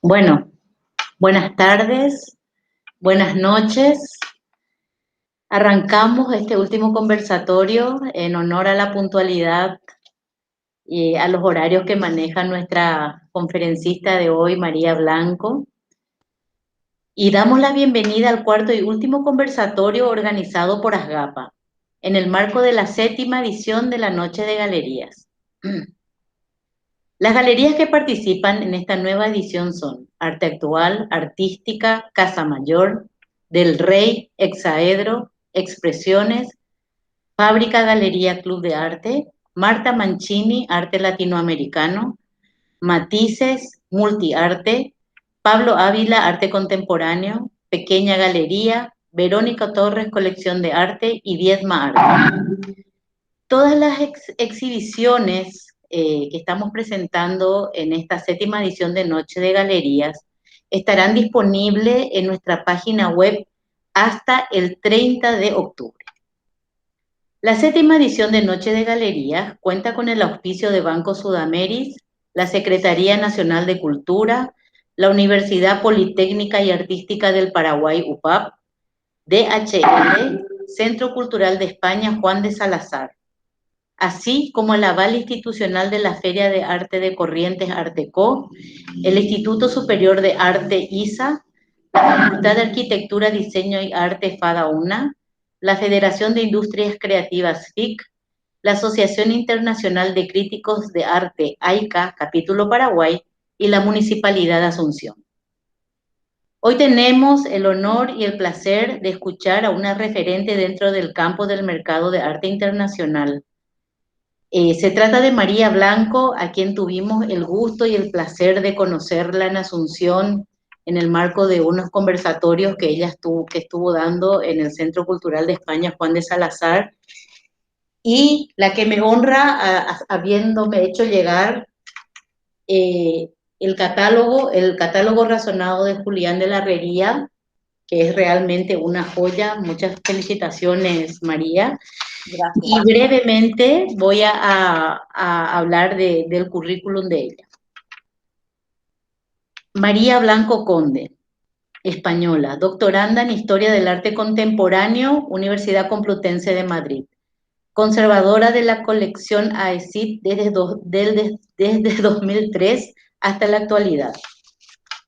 Bueno, buenas tardes, buenas noches. Arrancamos este último conversatorio en honor a la puntualidad y a los horarios que maneja nuestra conferencista de hoy, María Blanco. Y damos la bienvenida al cuarto y último conversatorio organizado por ASGAPA, en el marco de la 7ª edición de la Noche de Galerías. Las galerías que participan en esta nueva edición son Arte Actual, Artística, Casa Mayor, Del Rey, Hexaedro, Expresiones, Fábrica Galería Club de Arte, Marta Mancini, Arte Latinoamericano, Matices, Multiarte, Pablo Ávila, Arte Contemporáneo, Pequeña Galería, Verónica Torres, Colección de Arte y Viedma Arte. Todas las exhibiciones que estamos presentando en esta 7ª edición de Noche de Galerías estarán disponibles en nuestra página web hasta el 30 de octubre. La 7ª edición de Noche de Galerías cuenta con el auspicio de Banco Sudameris, la Secretaría Nacional de Cultura, la Universidad Politécnica y Artística del Paraguay, UPAP, DHL, Centro Cultural de España Juan de Salazar, así como el aval institucional de la Feria de Arte de Corrientes Arteco, el Instituto Superior de Arte ISA, la Facultad de Arquitectura, Diseño y Arte FADA-UNA, la Federación de Industrias Creativas FIC, la Asociación Internacional de Críticos de Arte AICA, capítulo Paraguay, y la Municipalidad de Asunción. Hoy tenemos el honor y el placer de escuchar a una referente dentro del campo del mercado de arte internacional. Se trata de María Blanco, a quien tuvimos el gusto y el placer de conocerla en Asunción en el marco de unos conversatorios que ella estuvo dando en el Centro Cultural de España Juan de Salazar, y la que me honra habiéndome hecho llegar el catálogo razonado de Julián de la Herrería, que es realmente una joya. Muchas felicitaciones, María. Gracias. Y brevemente voy a hablar del currículum de ella. María Blanco Conde, española, doctoranda en Historia del Arte Contemporáneo, Universidad Complutense de Madrid. Conservadora de la colección AECID desde 2003 hasta la actualidad.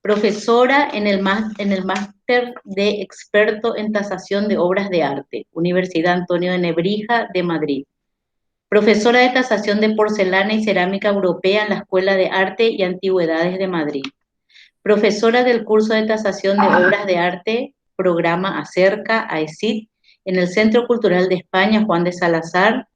Profesora en el máster de experto en tasación de obras de arte, Universidad Antonio de Nebrija de Madrid. Profesora de tasación de porcelana y cerámica europea en la Escuela de Arte y Antigüedades de Madrid. Profesora del curso de tasación de obras de arte, programa Acerca, AECID, en el Centro Cultural de España Juan de Salazar.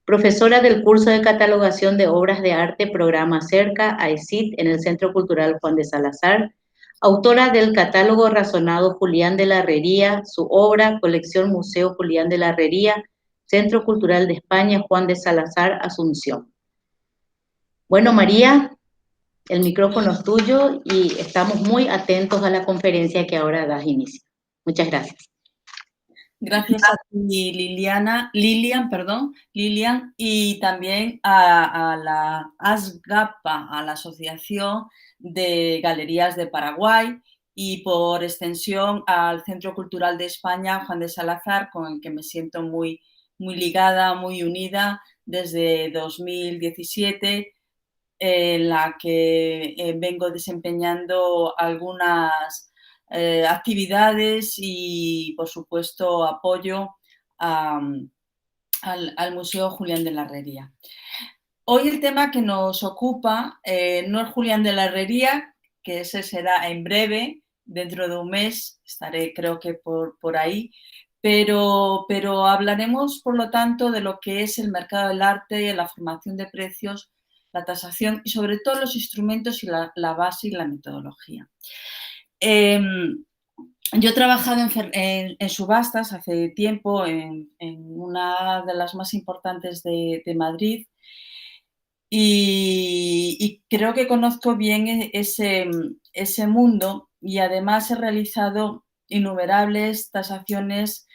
Profesora del curso de catalogación de obras de arte, programa Acerca, AECID, en el Centro Cultural Juan de Salazar. Autora del catálogo razonado Julián de la Herrería, su obra, colección Museo Julián de la Herrería, Centro Cultural de España Juan de Salazar, Asunción. Bueno, María, el micrófono es tuyo y estamos muy atentos a la conferencia que ahora das inicio. Muchas gracias. Gracias a ti, Lilian, y también a la ASGAPA, a la Asociación de Galerías de Paraguay, y por extensión al Centro Cultural de España Juan de Salazar, con el que me siento muy ligada, muy unida desde 2017, en la que vengo desempeñando algunas actividades y, por supuesto, apoyo al Museo Julián de la Herrería. Hoy el tema que nos ocupa no es Julián de la Herrería, que ese será en breve, dentro de un mes, estaré creo que por ahí, pero hablaremos, por lo tanto, de lo que es el mercado del arte, la formación de precios, la tasación y, sobre todo, los instrumentos y la base y la metodología. Yo he trabajado en subastas hace tiempo en una de las más importantes de Madrid, y creo que conozco bien ese mundo, y además he realizado innumerables tasaciones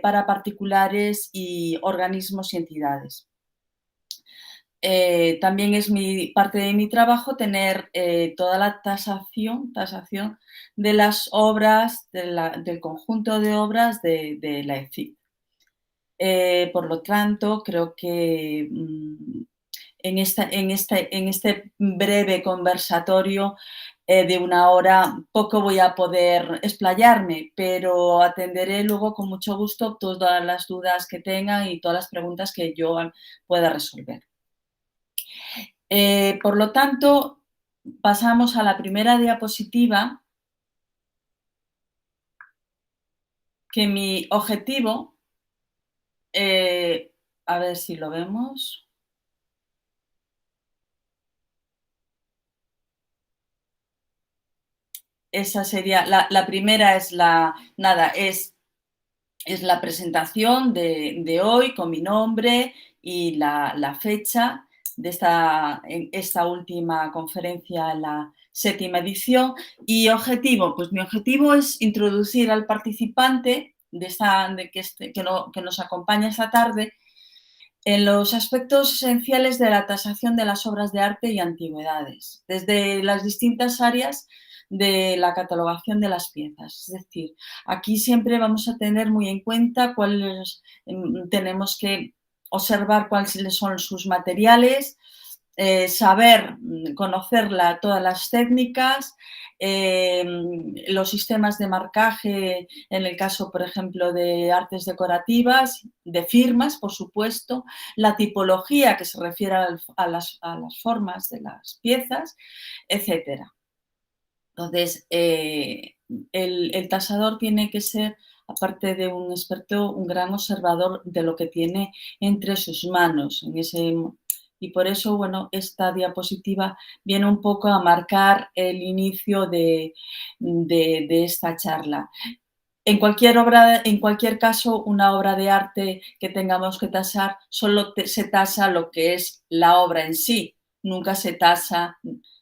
para particulares y organismos y entidades. también es parte de mi trabajo tener toda la tasación de las obras, del conjunto de obras de la EFIT. Por lo tanto, creo que en este breve conversatorio de una hora poco voy a poder explayarme, pero atenderé luego con mucho gusto todas las dudas que tengan y todas las preguntas que yo pueda resolver. Por lo tanto, pasamos a la primera diapositiva, que mi objetivo, a ver si lo vemos. Esa sería, la primera es es la presentación de hoy con mi nombre y la fecha de esta última conferencia, la 7ª edición. Y objetivo, pues mi objetivo es introducir al participante que nos acompaña esta tarde en los aspectos esenciales de la tasación de las obras de arte y antigüedades, desde las distintas áreas de la catalogación de las piezas. Es decir, aquí siempre vamos a tener muy en cuenta tenemos que observar cuáles son sus materiales, saber, conocer todas las técnicas, los sistemas de marcaje, en el caso, por ejemplo, de artes decorativas, de firmas, por supuesto, la tipología que se refiere a las formas de las piezas, etcétera. Entonces, el tasador tiene que ser, aparte de un experto, un gran observador de lo que tiene entre sus manos. Y por eso, bueno, esta diapositiva viene un poco a marcar el inicio de esta charla. En cualquier caso, una obra de arte que tengamos que tasar, solo se tasa lo que es la obra en sí. Nunca se tasa,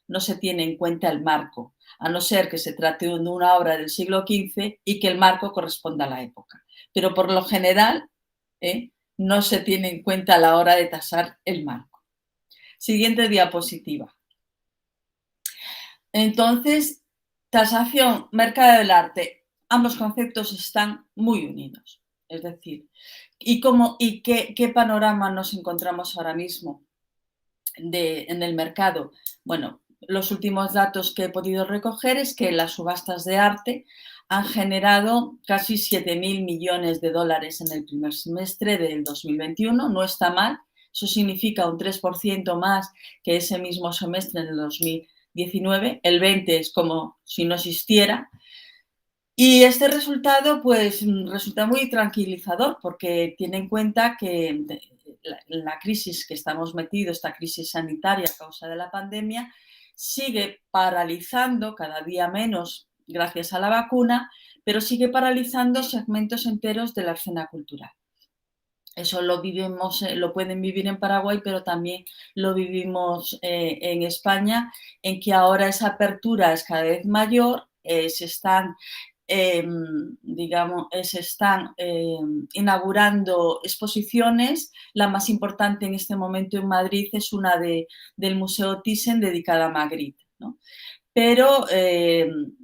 no se tiene en cuenta el marco, a no ser que se trate de una obra del siglo XV y que el marco corresponda a la época. Pero por lo general, no se tiene en cuenta a la hora de tasar el marco. Siguiente diapositiva. Entonces, tasación, mercado del arte. Ambos conceptos están muy unidos. Es decir, ¿qué panorama nos encontramos ahora mismo en el mercado? Bueno, los últimos datos que he podido recoger es que las subastas de arte han generado casi 7.000 millones de dólares en el primer semestre del 2021. No está mal. Eso significa un 3% más que ese mismo semestre en el 2019. El 20 es como si no existiera. Y este resultado, pues, resulta muy tranquilizador porque tiene en cuenta que la crisis que estamos metidos, esta crisis sanitaria a causa de la pandemia, sigue paralizando cada día menos gracias a la vacuna, pero sigue paralizando segmentos enteros de la escena cultural. Eso lo vivimos, lo pueden vivir en Paraguay, pero también lo vivimos en España, en que ahora esa apertura es cada vez mayor, se están inaugurando exposiciones. La más importante en este momento en Madrid es una del Museo Thyssen dedicada a Magritte, ¿no? Pero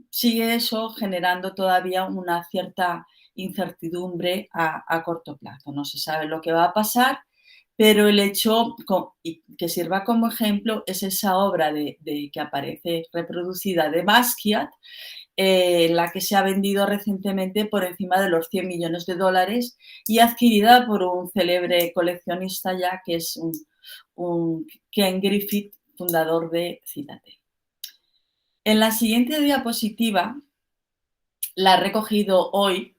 sigue eso generando todavía una cierta incertidumbre a corto plazo. No se sabe lo que va a pasar, pero el hecho que sirva como ejemplo es esa obra que aparece reproducida de Basquiat, la que se ha vendido recientemente por encima de los 100 millones de dólares y adquirida por un célebre coleccionista ya que es Ken Griffith, fundador de Citadel. En la siguiente diapositiva la he recogido hoy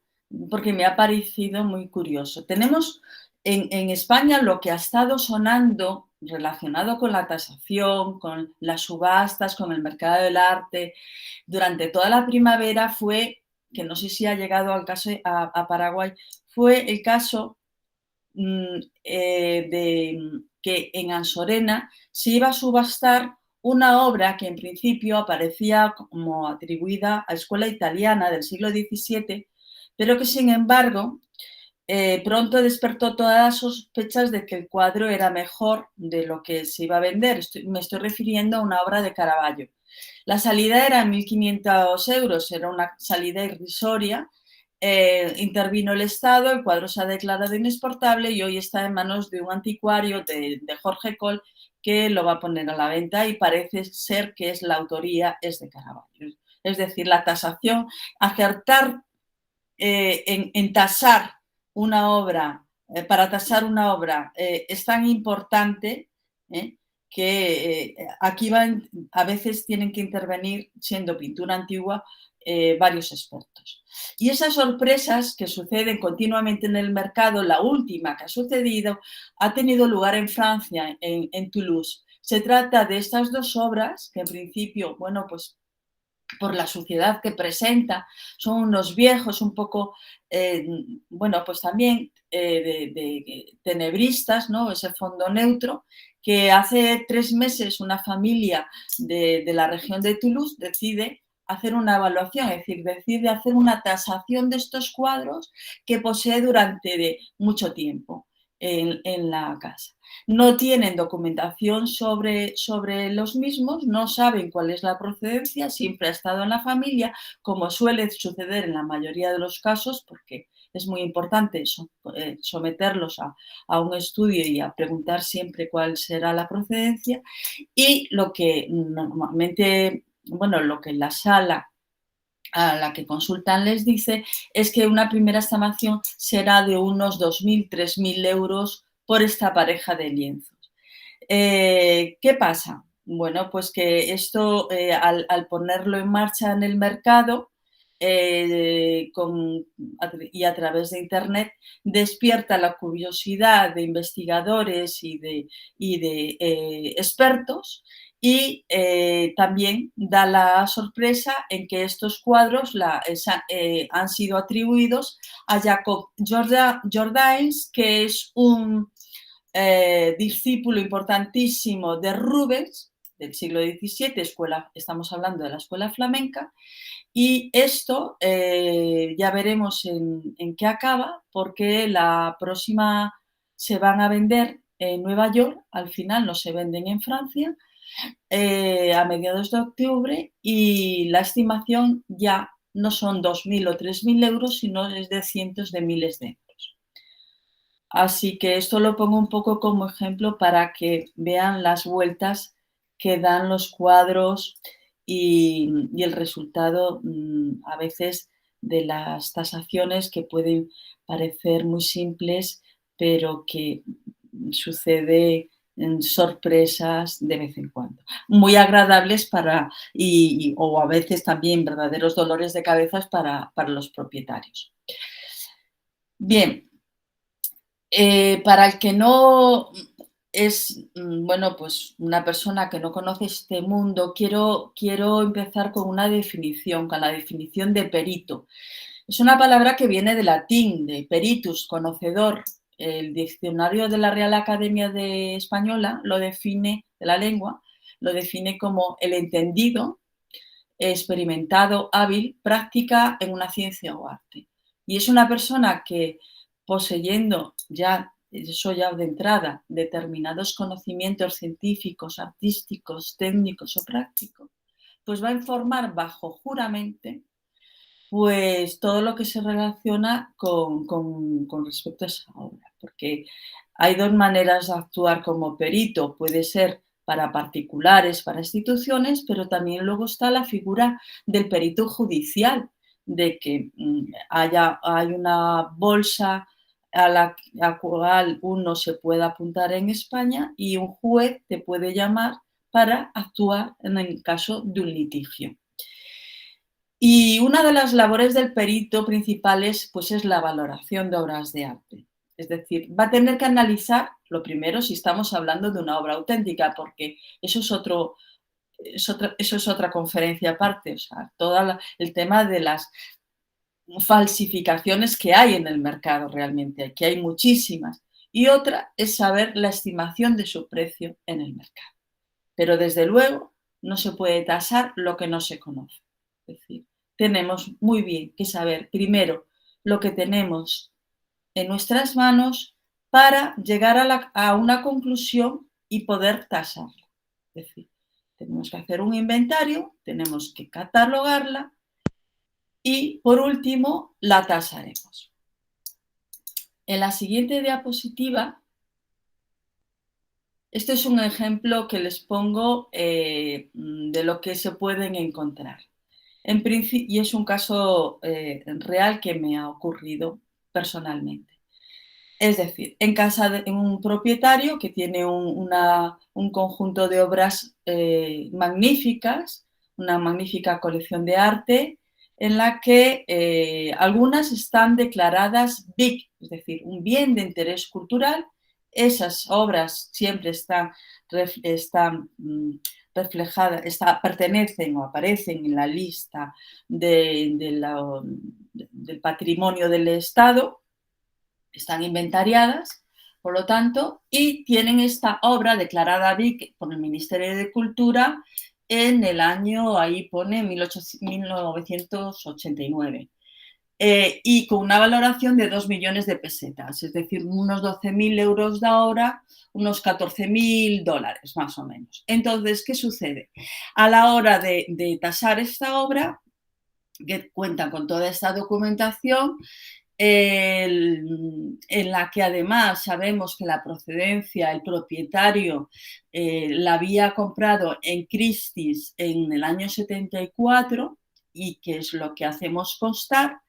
porque me ha parecido muy curioso. Tenemos en España lo que ha estado sonando relacionado con la tasación, con las subastas, con el mercado del arte, durante toda la primavera fue, que no sé si ha llegado al caso a Paraguay, fue el caso de que en Ansorena se iba a subastar una obra que en principio aparecía como atribuida a escuela italiana del siglo XVII, pero que sin embargo pronto despertó todas las sospechas de que el cuadro era mejor de lo que se iba a vender. Me estoy refiriendo a una obra de Caravaggio. La salida era 1.500 euros, era una salida irrisoria. Intervino el Estado, el cuadro se ha declarado inexportable y hoy está en manos de un anticuario de Jorge Coll, que lo va a poner a la venta y parece ser que la autoría es de Caravaggio. Es decir, la tasación, acertar en tasar una obra, para tasar una obra es tan importante que aquí a veces tienen que intervenir, siendo pintura antigua, varios expertos. Y esas sorpresas que suceden continuamente en el mercado, la última que ha sucedido, ha tenido lugar en Francia, en Toulouse. Se trata de estas dos obras que en principio, bueno, pues por la suciedad que presenta, son unos viejos un poco, bueno, pues también de tenebristas, ¿no? Ese fondo neutro, que hace 3 meses una familia de la región de Toulouse decide hacer una evaluación, es decir, decide hacer una tasación de estos cuadros que posee durante mucho tiempo en la casa. No tienen documentación sobre los mismos, no saben cuál es la procedencia, siempre ha estado en la familia, como suele suceder en la mayoría de los casos, porque es muy importante someterlos a un estudio y a preguntar siempre cuál será la procedencia. Y lo que normalmente, bueno, lo que la sala a la que consultan les dice es que una primera estimación será de unos 2.000, 3.000 euros por esta pareja de lienzos. ¿Qué pasa? Bueno, pues que esto al ponerlo en marcha en el mercado y a través de Internet despierta la curiosidad de investigadores y de expertos y también da la sorpresa en que estos cuadros han sido atribuidos a Jacob Jordaens, que es un discípulo importantísimo de Rubens, del siglo XVII, estamos hablando de la escuela flamenca, y esto ya veremos en qué acaba, porque la próxima se van a vender en Nueva York, al final no se venden en Francia, a mediados de octubre, y la estimación ya no son 2.000 o 3.000 euros, sino es de cientos de miles de euros. Así que esto lo pongo un poco como ejemplo para que vean las vueltas que dan los cuadros y el resultado a veces de las tasaciones, que pueden parecer muy simples, pero que sucede en sorpresas de vez en cuando. Muy agradables o a veces también verdaderos dolores de cabeza para los propietarios. Bien. Para el que no es, bueno, pues una persona que no conoce este mundo, quiero empezar con una definición, con la definición de perito. Es una palabra que viene de latín, de peritus, conocedor. El diccionario de la Real Academia Española de la lengua, lo define como el entendido, experimentado, hábil, práctica en una ciencia o arte. Y es una persona que, poseyendo eso ya de entrada, determinados conocimientos científicos, artísticos, técnicos o prácticos, pues va a informar bajo juramento pues todo lo que se relaciona con respecto a esa obra, porque hay dos maneras de actuar como perito. Puede ser para particulares, para instituciones, pero también luego está la figura del perito judicial, de que hay una bolsa a la cual uno se puede apuntar en España y un juez te puede llamar para actuar en el caso de un litigio. Y una de las labores del perito principales pues, es la valoración de obras de arte. Es decir, va a tener que analizar, lo primero, si estamos hablando de una obra auténtica, porque eso es otra conferencia aparte. O sea, todo el tema de las falsificaciones que hay en el mercado realmente, que hay muchísimas. Y otra es saber la estimación de su precio en el mercado. Pero desde luego no se puede tasar lo que no se conoce. Es decir, tenemos muy bien que saber primero lo que tenemos en nuestras manos para llegar a una conclusión y poder tasarla. Es decir, tenemos que hacer un inventario, tenemos que catalogarla y, por último, la tasaremos. En la siguiente diapositiva, este es un ejemplo que les pongo de lo que se pueden encontrar. En principio, y es un caso real que me ha ocurrido personalmente. Es decir, en casa de un propietario que tiene un conjunto de obras magníficas, una magnífica colección de arte, en la que algunas están declaradas BIC, es decir, un bien de interés cultural. Esas obras siempre están reflejadas, pertenecen o aparecen en la lista del patrimonio del Estado, están inventariadas, por lo tanto, y tienen esta obra declarada BIC por el Ministerio de Cultura en el año, ahí pone 1989, y con una valoración de 2 millones de pesetas, es decir, unos 12.000 euros de ahora, unos 14.000 dólares más o menos. Entonces, ¿qué sucede? A la hora de tasar esta obra, que cuenta con toda esta documentación, en la que además sabemos que la procedencia, el propietario la había comprado en Christie's en el año 74, y que es lo que hacemos constar.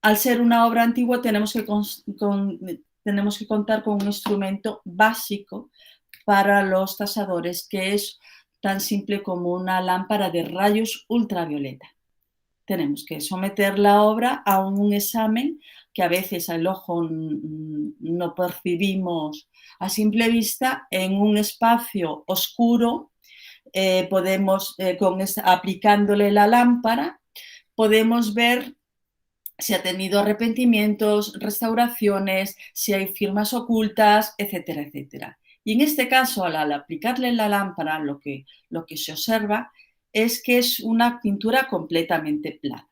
Al ser una obra antigua tenemos que contar con un instrumento básico para los tasadores, que es tan simple como una lámpara de rayos ultravioleta. Tenemos que someter la obra a un examen que a veces al ojo no percibimos a simple vista. En un espacio oscuro, aplicándole la lámpara, podemos ver si ha tenido arrepentimientos, restauraciones, si hay firmas ocultas, etcétera, etcétera. Y en este caso, al aplicarle la lámpara, lo que se observa es que es una pintura completamente plana.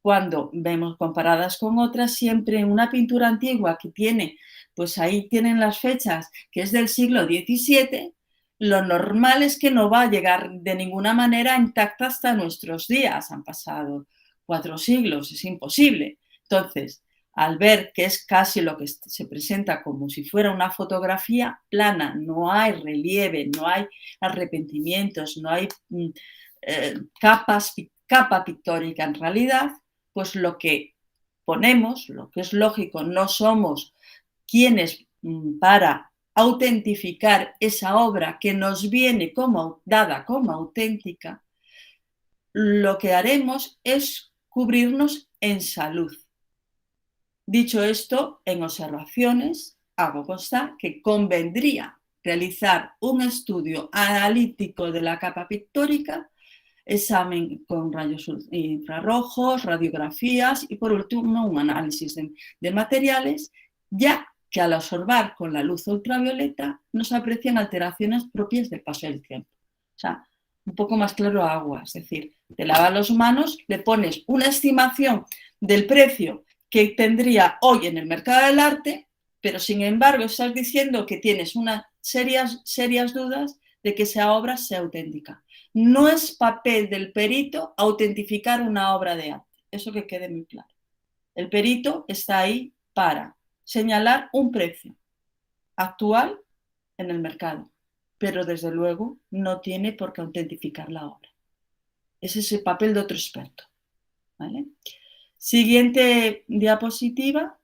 Cuando vemos comparadas con otras, siempre en una pintura antigua que tiene, pues ahí tienen las fechas, que es del siglo XVII, lo normal es que no va a llegar de ninguna manera intacta hasta nuestros días. Han pasado 4 siglos, es imposible. Entonces, al ver que es casi lo que se presenta como si fuera una fotografía plana, no hay relieve, no hay arrepentimientos, no hay capa pictórica en realidad, pues lo que ponemos, lo que es lógico, no somos quienes para autentificar esa obra que nos viene dada como auténtica, lo que haremos es cubrirnos en salud. Dicho esto, en observaciones hago constar que convendría realizar un estudio analítico de la capa pictórica, examen con rayos infrarrojos, radiografías y, por último, un análisis de materiales, ya que al absorber con la luz ultravioleta nos aprecian alteraciones propias del paso del tiempo. O sea, un poco más claro agua, es decir, te lavas las manos, le pones una estimación del precio que tendría hoy en el mercado del arte, pero sin embargo estás diciendo que tienes unas serias dudas de que esa obra sea auténtica. No es papel del perito autentificar una obra de arte, eso que quede muy claro. El perito está ahí para señalar un precio actual en el mercado, pero desde luego no tiene por qué autentificar la obra. Ese es el papel de otro experto, ¿vale? Siguiente diapositiva.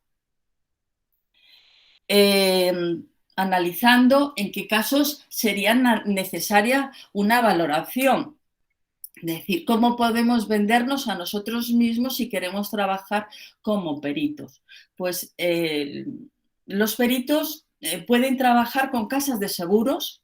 Analizando en qué casos sería necesaria una valoración. Es decir, cómo podemos vendernos a nosotros mismos si queremos trabajar como peritos. Pues los peritos pueden trabajar con casas de seguros,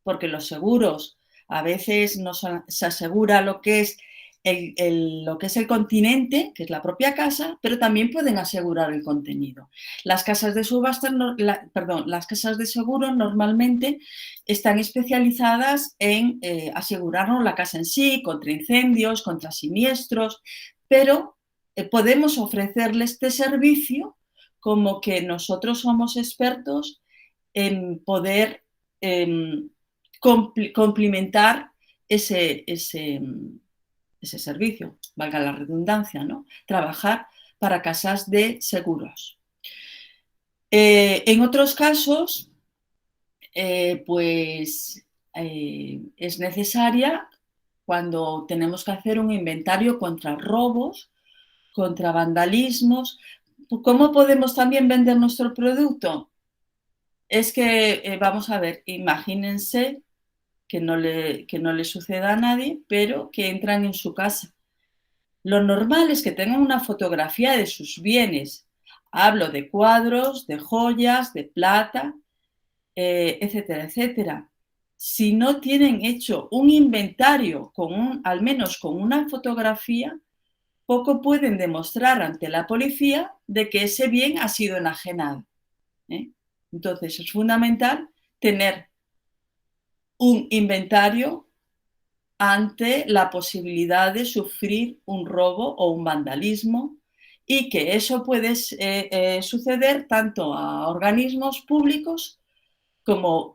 porque los seguros a veces se asegura lo que es el continente, que es la propia casa, pero también pueden asegurar el contenido. Las casas de subasta, las casas de seguro normalmente están especializadas en asegurarnos la casa en sí, contra incendios, contra siniestros, pero podemos ofrecerle este servicio como que nosotros somos expertos en poder complementar ese servicio, valga la redundancia, ¿no? Trabajar para casas de seguros. En otros casos, pues es necesaria cuando tenemos que hacer un inventario contra robos, contra vandalismos. ¿Cómo podemos también vender nuestro producto? Es que, vamos a ver, imagínense que no le suceda a nadie, pero que entran en su casa. Lo normal es que tengan una fotografía de sus bienes. Hablo de cuadros, de joyas, de plata, etcétera, etcétera. Si no tienen hecho un inventario al menos con una fotografía, poco pueden demostrar ante la policía de que ese bien ha sido enajenado. Entonces es fundamental tener un inventario ante la posibilidad de sufrir un robo o un vandalismo, y que eso puede suceder tanto a organismos públicos como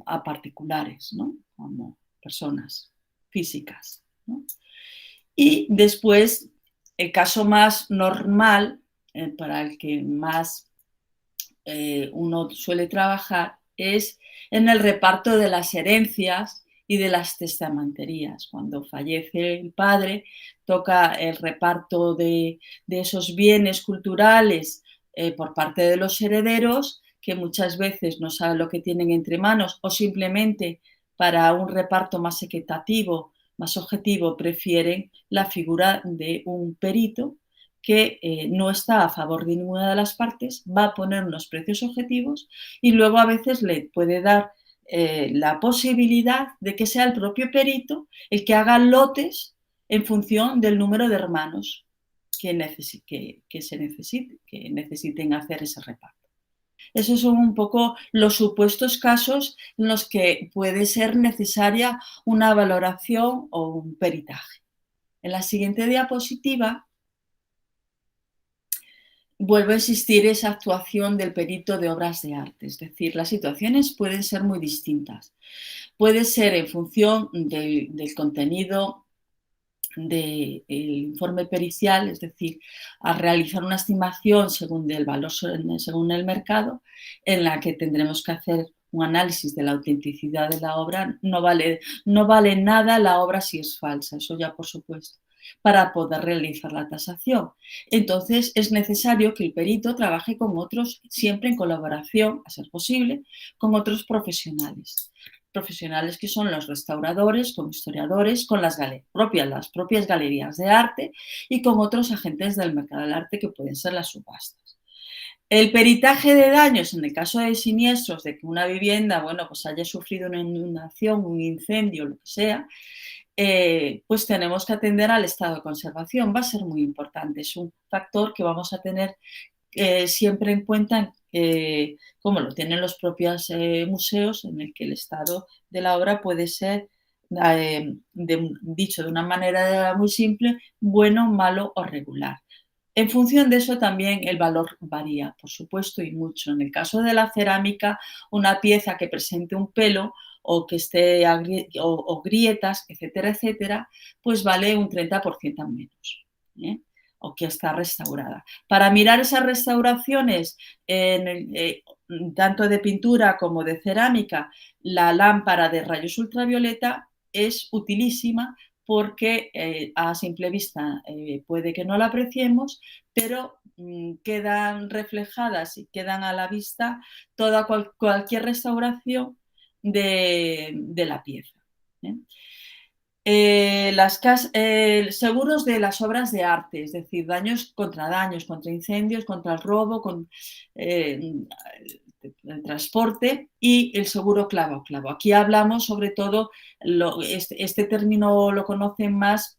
a particulares, ¿no? Como personas físicas, ¿no? Y después, el caso más normal, para el que más uno suele trabajar, es en el reparto de las herencias y de las testamenterías. Cuando fallece el padre, toca el reparto de esos bienes culturales por parte de los herederos, que muchas veces no saben lo que tienen entre manos, o simplemente para un reparto más equitativo, más objetivo, prefieren la figura de un perito que no está a favor de ninguna de las partes, va a poner unos precios objetivos y luego a veces le puede dar la posibilidad de que sea el propio perito el que haga lotes en función del número de hermanos que necesiten hacer ese reparto. Esos son un poco los supuestos casos en los que puede ser necesaria una valoración o un peritaje. En la siguiente diapositiva vuelve a existir esa actuación del perito de obras de arte. Es decir, las situaciones pueden ser muy distintas. Puede ser en función del contenido del informe pericial, es decir, a realizar una estimación según el valor, según el mercado, en la que tendremos que hacer un análisis de la autenticidad de la obra. No vale nada la obra si es falsa, eso ya por supuesto, para poder realizar la tasación. Entonces es necesario que el perito trabaje con otros, siempre en colaboración, a ser posible, con otros profesionales que son los restauradores, con historiadores, con las propias galerías de arte y con otros agentes del mercado del arte que pueden ser las subastas. El peritaje de daños, en el caso de siniestros, de que una vivienda, pues haya sufrido una inundación, un incendio, lo que sea, pues tenemos que atender al estado de conservación. Va a ser muy importante, es un factor que vamos a tener siempre en cuenta, como lo tienen los propios museos, en el que el estado de la obra puede ser, dicho de una manera muy simple, bueno, malo o regular. En función de eso también el valor varía, por supuesto, y mucho. En el caso de la cerámica, una pieza que presente un pelo o que esté o grietas, etcétera, etcétera, pues vale un 30% menos, o que está restaurada. Para mirar esas restauraciones, tanto de pintura como de cerámica, la lámpara de rayos ultravioleta es utilísima, porque a simple vista puede que no la apreciemos, pero quedan reflejadas y quedan a la vista cualquier restauración de la pieza. Seguros de las obras de arte, es decir, daños, contra incendios, contra el robo, el transporte, y el seguro clavo a clavo. Aquí hablamos sobre todo, este término lo conocen más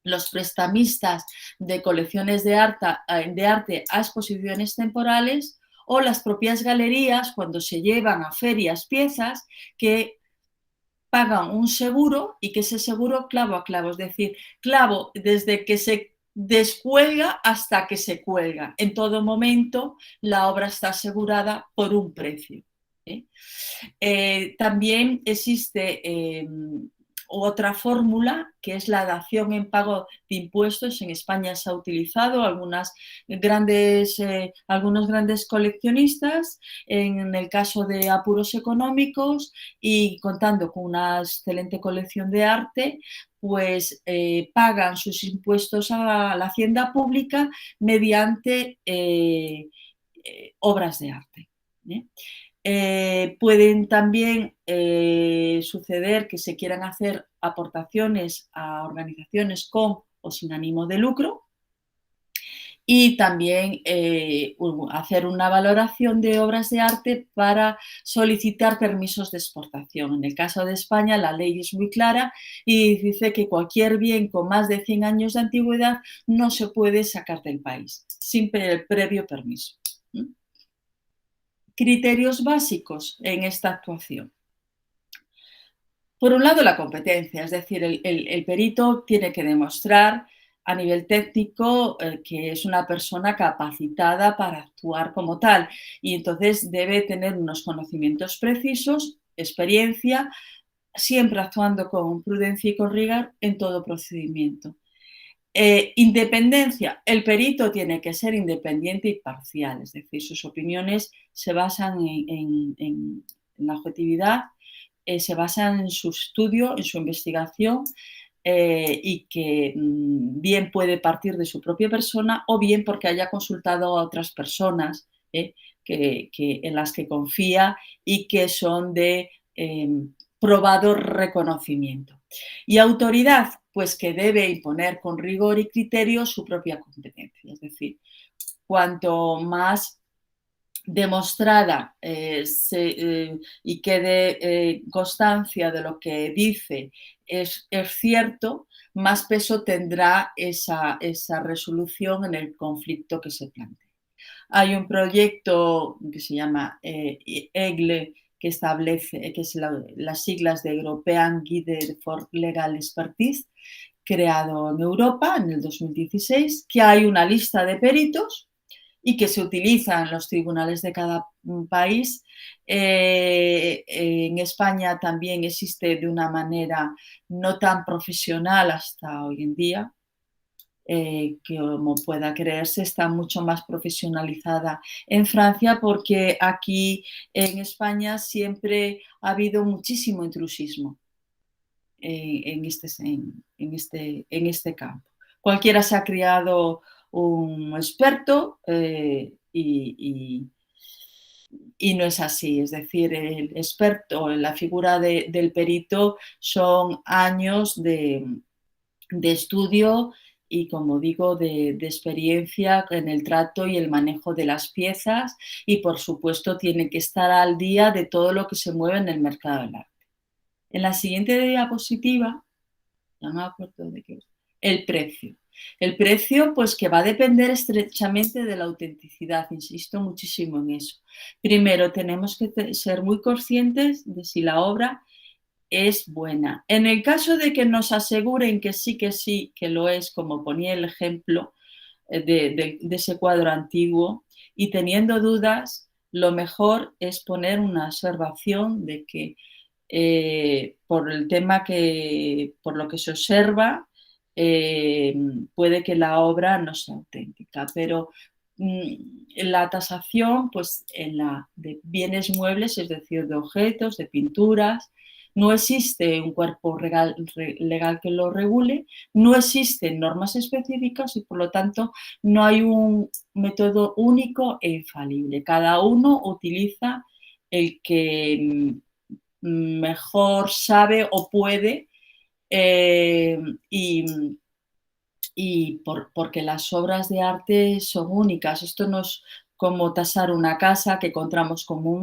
los prestamistas de colecciones de arte a exposiciones temporales, o las propias galerías cuando se llevan a ferias piezas que pagan un seguro y que ese seguro clavo a clavo, es decir, clavo desde que se descuelga hasta que se cuelga. En todo momento la obra está asegurada por un precio. También existe otra fórmula que es la dación en pago de impuestos. En España se ha utilizado algunos grandes coleccionistas en el caso de apuros económicos y contando con una excelente colección de arte, pues pagan sus impuestos a la hacienda pública mediante obras de arte. Pueden también suceder que se quieran hacer aportaciones a organizaciones con o sin ánimo de lucro y también hacer una valoración de obras de arte para solicitar permisos de exportación. En el caso de España la ley es muy clara y dice que cualquier bien con más de 100 años de antigüedad no se puede sacar del país sin el previo permiso. Criterios básicos en esta actuación. Por un lado, la competencia, es decir, el perito tiene que demostrar a nivel técnico que es una persona capacitada para actuar como tal y entonces debe tener unos conocimientos precisos, experiencia, siempre actuando con prudencia y con rigor en todo procedimiento. Independencia, el perito tiene que ser independiente y parcial, es decir, sus opiniones se basan en la objetividad, se basan en su estudio, en su investigación y que bien puede partir de su propia persona o bien porque haya consultado a otras personas en las que confía y que son de probado reconocimiento. Y autoridad, pues que debe imponer con rigor y criterio su propia competencia. Es decir, cuanto más demostrada y quede constancia de lo que dice es cierto, más peso tendrá esa resolución en el conflicto que se plantea. Hay un proyecto que se llama EGLE, que establece, que es las siglas de European Guide for Legal Expertise, creado en Europa en el 2016, que hay una lista de peritos y que se utiliza en los tribunales de cada país. En España también existe de una manera no tan profesional hasta hoy en día, que como pueda creerse, está mucho más profesionalizada en Francia porque aquí en España siempre ha habido muchísimo intrusismo en este campo. Cualquiera se ha criado un experto y no es así, es decir, el experto, la figura del perito son años de estudio y, como digo, de experiencia en el trato y el manejo de las piezas y, por supuesto, tiene que estar al día de todo lo que se mueve en el mercado del arte. En la siguiente diapositiva, no me acuerdo de qué, el precio. El precio, pues que va a depender estrechamente de la autenticidad, insisto muchísimo en eso. Primero, tenemos que ser muy conscientes de si la obra es buena. En el caso de que nos aseguren que sí, que lo es, como ponía el ejemplo de ese cuadro antiguo, y teniendo dudas, lo mejor es poner una observación de que por el tema por lo que se observa, puede que la obra no sea auténtica, pero la tasación, pues de bienes muebles, es decir, de objetos, de pinturas, no existe un cuerpo legal que lo regule, no existen normas específicas y por lo tanto no hay un método único e infalible. Cada uno utiliza el que mejor sabe o puede porque las obras de arte son únicas. Esto no es como tasar una casa que encontramos como con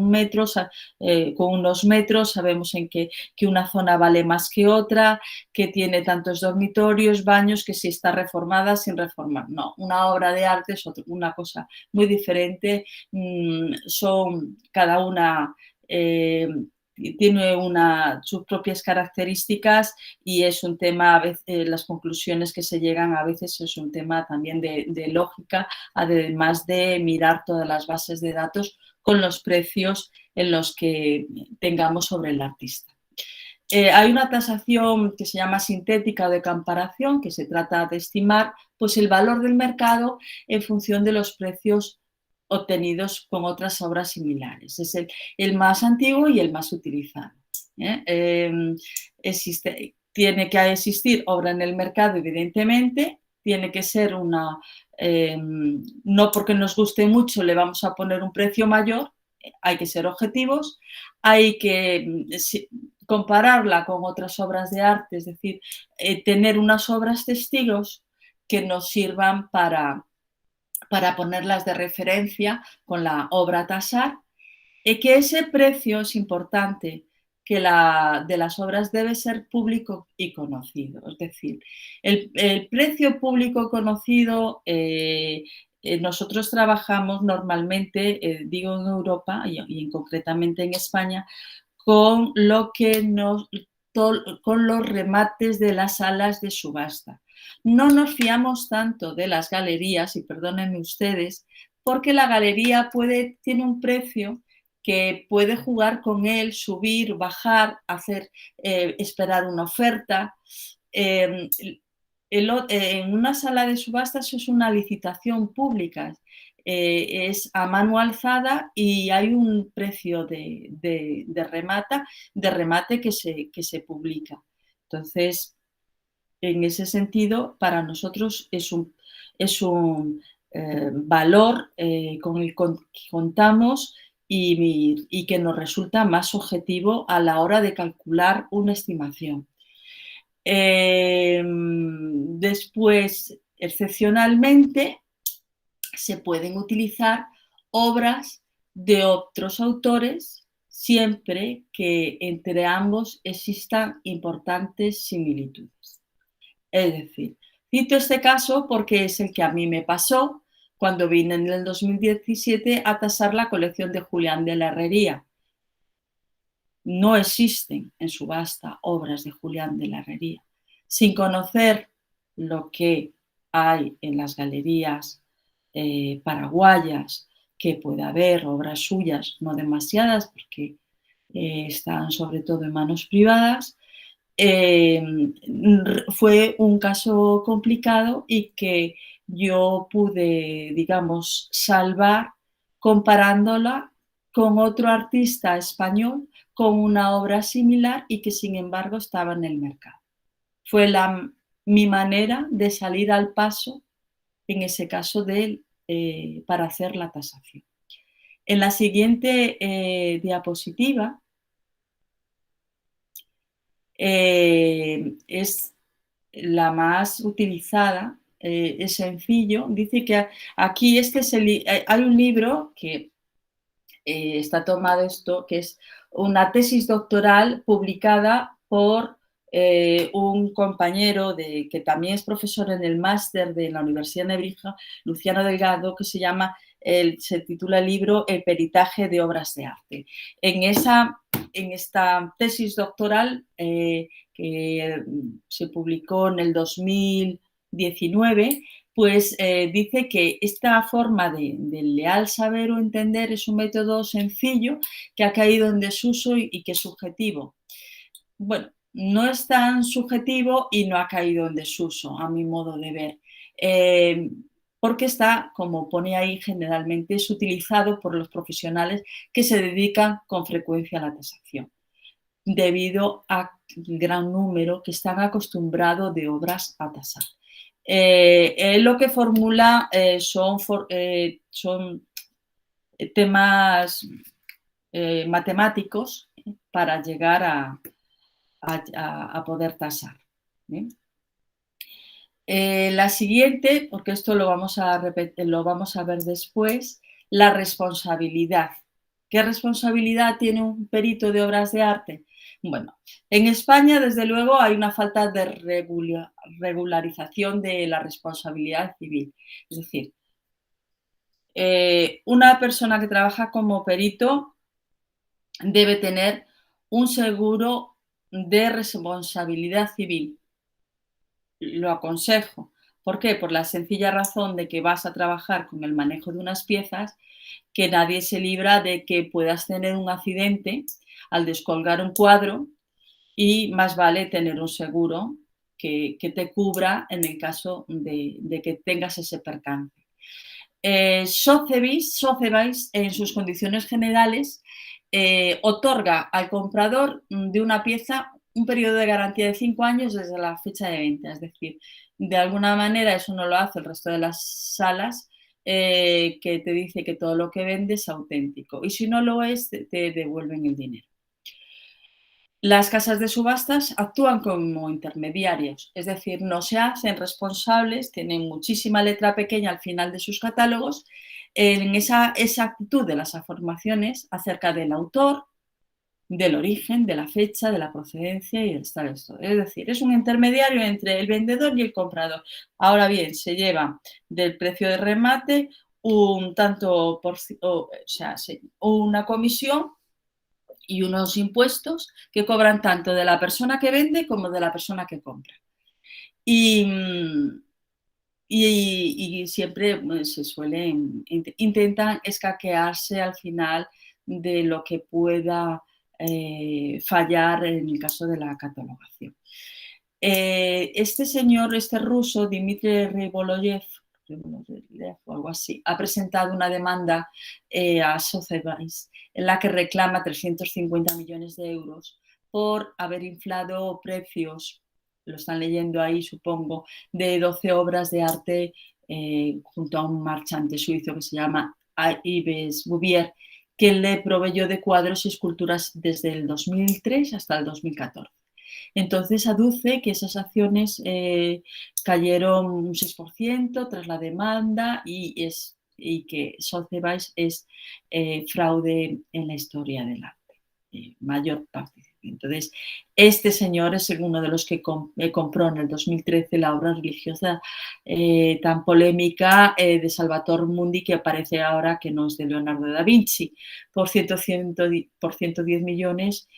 unos metros, sabemos que una zona vale más que otra, que tiene tantos dormitorios, baños, que si está reformada, sin reformar. No, una obra de arte es una cosa muy diferente, son cada una tiene sus propias características y es un tema, a veces, las conclusiones que se llegan a veces es un tema también de lógica, además de mirar todas las bases de datos con los precios en los que tengamos sobre el artista. Hay una tasación que se llama sintética de comparación, que se trata de estimar pues, el valor del mercado en función de los precios obtenidos con otras obras similares. Es el más antiguo y el más utilizado. Tiene que existir obra en el mercado, evidentemente, tiene que ser una... no porque nos guste mucho le vamos a poner un precio mayor, hay que ser objetivos, hay que compararla con otras obras de arte, es decir, tener unas obras testigos que nos sirvan para ponerlas de referencia con la obra a tasar, y que ese precio es importante, que de las obras debe ser público y conocido. Es decir, el precio público conocido, nosotros trabajamos normalmente, digo en Europa y concretamente en España, con con los remates de las salas de subasta. No nos fiamos tanto de las galerías, y perdónenme ustedes, porque la galería tiene un precio que puede jugar con él, subir, bajar, esperar una oferta. En una sala de subastas es una licitación pública, es a mano alzada y hay un precio de remate que se publica. Entonces, en ese sentido, para nosotros es un valor con el que contamos y que nos resulta más objetivo a la hora de calcular una estimación. Después, excepcionalmente, se pueden utilizar obras de otros autores siempre que entre ambos existan importantes similitudes. Es decir, cito este caso porque es el que a mí me pasó cuando vine en el 2017 a tasar la colección de Julián de la Herrería. No existen en subasta obras de Julián de la Herrería. Sin conocer lo que hay en las galerías paraguayas, que puede haber obras suyas, no demasiadas, porque están sobre todo en manos privadas, fue un caso complicado y que yo pude, digamos, salvar comparándola con otro artista español con una obra similar y que sin embargo estaba en el mercado. Fue mi manera de salir al paso en ese caso para hacer la tasación. En la siguiente diapositiva es la más utilizada, es sencillo. Dice que aquí hay un libro que está tomado esto, que es una tesis doctoral publicada por un compañero que también es profesor en el máster de la Universidad de Nebrija, Luciano Delgado, que se titula el libro El peritaje de obras de arte. En esta tesis doctoral que se publicó en el 2019, pues dice que esta forma del leal saber o entender es un método sencillo que ha caído en desuso y que es subjetivo. Bueno, no es tan subjetivo y no ha caído en desuso, a mi modo de ver, porque está, como pone ahí, generalmente es utilizado por los profesionales que se dedican con frecuencia a la tasación, debido al gran número que están acostumbrados de obras a tasar. Lo que formula son temas matemáticos para llegar a poder tasar. La siguiente, porque esto lo vamos a ver después, la responsabilidad. ¿Qué responsabilidad tiene un perito de obras de arte? Bueno, en España, desde luego, hay una falta de regularización de la responsabilidad civil. Es decir, una persona que trabaja como perito debe tener un seguro de responsabilidad civil. Lo aconsejo. ¿Por qué? Por la sencilla razón de que vas a trabajar con el manejo de unas piezas, que nadie se libra de que puedas tener un accidente al descolgar un cuadro, y más vale tener un seguro que te cubra en el caso de que tengas ese percance. Sotheby's, en sus condiciones generales, otorga al comprador de una pieza un periodo de garantía de 5 años desde la fecha de venta. Es decir, de alguna manera eso no lo hace el resto de las salas, que te dice que todo lo que vende es auténtico. Y si no lo es, te devuelven el dinero. Las casas de subastas actúan como intermediarios, es decir, no se hacen responsables, tienen muchísima letra pequeña al final de sus catálogos en esa exactitud de las informaciones acerca del autor, del origen, de la fecha, de la procedencia y del tal esto. Es decir, es un intermediario entre el vendedor y el comprador. Ahora bien, se lleva del precio de remate un tanto una comisión y unos impuestos que cobran tanto de la persona que vende como de la persona que compra. Y siempre se intentan escaquearse al final de lo que pueda fallar en el caso de la catalogación. Este señor, este ruso, Dmitry Riboloyev, o algo así, ha presentado una demanda a Sotheby's en la que reclama 350 millones de euros por haber inflado precios, lo están leyendo ahí supongo, de 12 obras de arte junto a un marchante suizo que se llama Yves Bouvier, que le proveyó de cuadros y esculturas desde el 2003 hasta el 2014. Entonces aduce que esas acciones cayeron un 6% tras la demanda y que Sotheby's es fraude en la historia del arte, mayor participación. Entonces, este señor es uno de los que compró en el 2013 la obra religiosa tan polémica de Salvator Mundi, que aparece ahora que no es de Leonardo da Vinci, por 110 millones,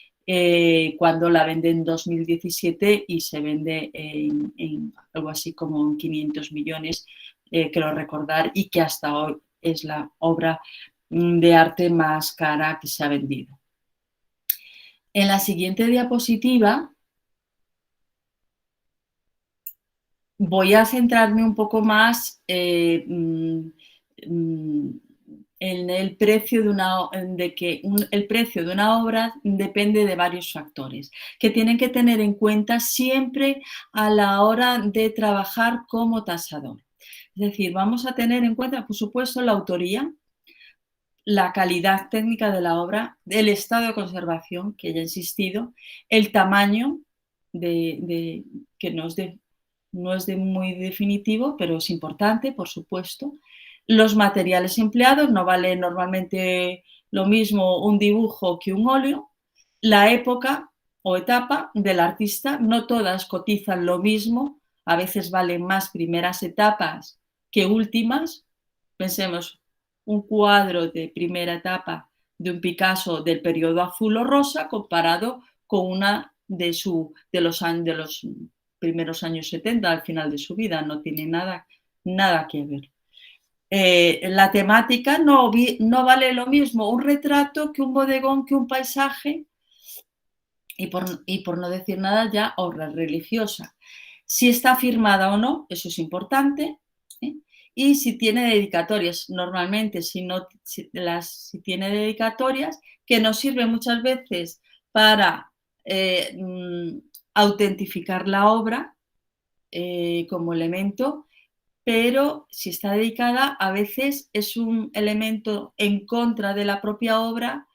cuando la vende en 2017 y se vende en algo así como en 500 millones, creo recordar, y que hasta hoy es la obra de arte más cara que se ha vendido. En la siguiente diapositiva voy a centrarme un poco más en el precio de el precio de una obra depende de varios factores que tienen que tener en cuenta siempre a la hora de trabajar como tasador. Es decir, vamos a tener en cuenta, por supuesto, la autoría, la calidad técnica de la obra, el estado de conservación, que ya he insistido, el tamaño, que no es de muy definitivo, pero es importante, por supuesto. Los materiales empleados, no vale normalmente lo mismo un dibujo que un óleo. La época o etapa del artista, no todas cotizan lo mismo, a veces valen más primeras etapas que últimas. Pensemos, un cuadro de primera etapa de un Picasso del periodo azul o rosa comparado con una de los primeros años 70, al final de su vida, no tiene nada que ver. La temática no vale lo mismo un retrato que un bodegón, que un paisaje, y por no decir nada ya, obra religiosa. Si está firmada o no, eso es importante, ¿eh? Y si tiene dedicatorias, normalmente si tiene dedicatorias, que nos sirven muchas veces para autentificar la obra como elemento, pero si está dedicada a veces es un elemento en contra de la propia obra,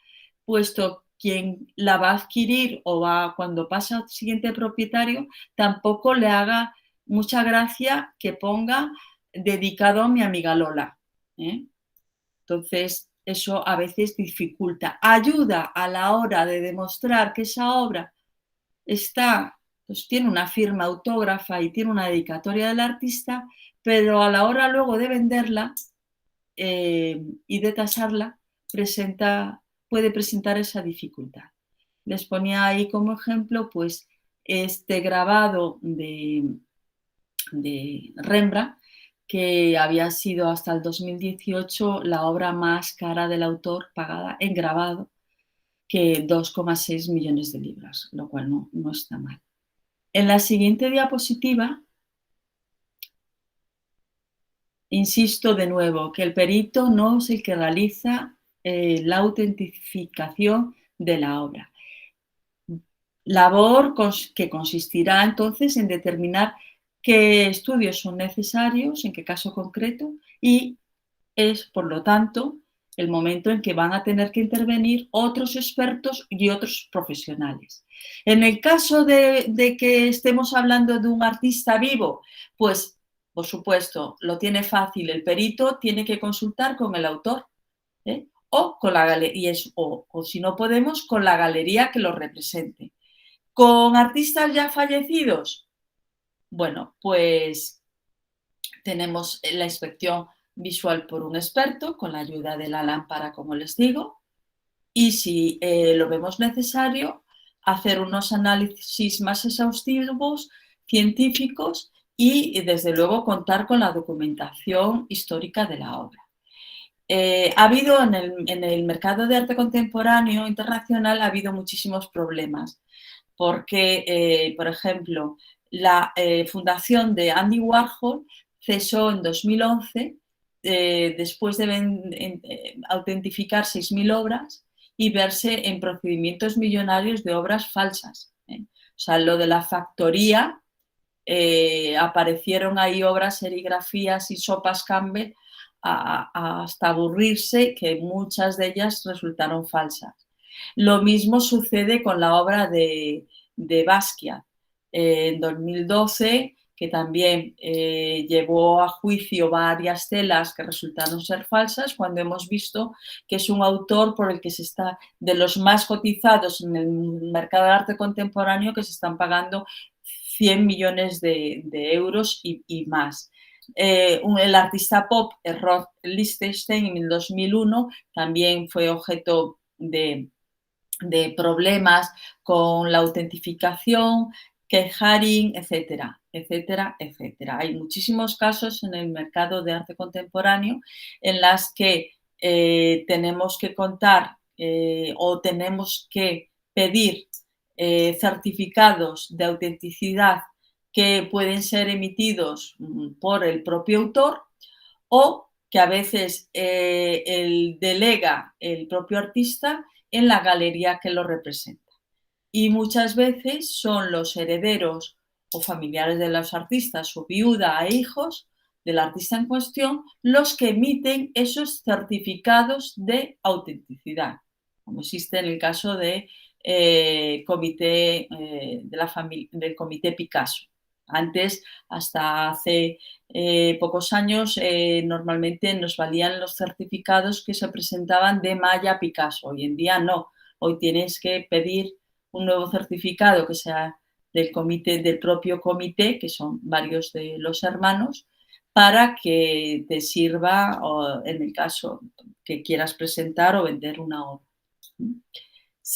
puesto quien la va a adquirir cuando pasa al siguiente propietario, tampoco le haga mucha gracia que ponga dedicado a mi amiga Lola. Entonces, eso a veces dificulta. Ayuda a la hora de demostrar que esa obra tiene una firma autógrafa y tiene una dedicatoria del artista, pero a la hora luego de venderla y de tasarla, puede presentar esa dificultad. les ponía ahí como ejemplo pues este grabado de Rembrandt, que había sido hasta el 2018 la obra más cara del autor pagada en grabado, que 2,6 millones de libras, lo cual no está mal. En la siguiente diapositiva, insisto de nuevo que el perito no es el que realiza la autentificación de la obra. Labor que consistirá entonces en determinar qué estudios son necesarios, en qué caso concreto, y es, por lo tanto, el momento en que van a tener que intervenir otros expertos y otros profesionales. En el caso de que estemos hablando de un artista vivo, pues, por supuesto, lo tiene fácil. El perito tiene que consultar con el autor, ¿eh? O con la galería, o si no podemos, con la galería que lo represente. Con artistas ya fallecidos, bueno, pues tenemos la inspección visual por un experto con la ayuda de la lámpara, como les digo, y si lo vemos necesario, hacer unos análisis más exhaustivos, científicos y, desde luego, contar con la documentación histórica de la obra. Ha habido en el mercado de arte contemporáneo internacional ha habido muchísimos problemas porque, por ejemplo, la fundación de Andy Warhol cesó en 2011 después de autentificar 6.000 obras y verse en procedimientos millonarios de obras falsas. O sea, lo de la factoría, aparecieron ahí obras, serigrafías y sopas Campbell hasta aburrirse, que muchas de ellas resultaron falsas. Lo mismo sucede con la obra de Basquiat en 2012, que también llevó a juicio varias telas que resultaron ser falsas, cuando hemos visto que es un autor por el que se está, de los más cotizados en el mercado de arte contemporáneo, que se están pagando 100 millones de euros y más. El artista pop Rod Lichtenstein en el 2001 también fue objeto de problemas con la autentificación, Keith Haring, etcétera, etcétera, etcétera. Hay muchísimos casos en el mercado de arte contemporáneo en las que tenemos que contar o tenemos que pedir certificados de autenticidad que pueden ser emitidos por el propio autor o que a veces delega el propio artista en la galería que lo representa. Y muchas veces son los herederos o familiares de los artistas o viuda e hijos del artista en cuestión los que emiten esos certificados de autenticidad, como existe en el caso de comité de la familia, del comité Picasso. Antes, hasta hace pocos años, normalmente nos valían los certificados que se presentaban de Maya Picasso. Hoy en día no. Hoy tienes que pedir un nuevo certificado que sea del propio comité, que son varios de los hermanos, para que te sirva en el caso que quieras presentar o vender una obra.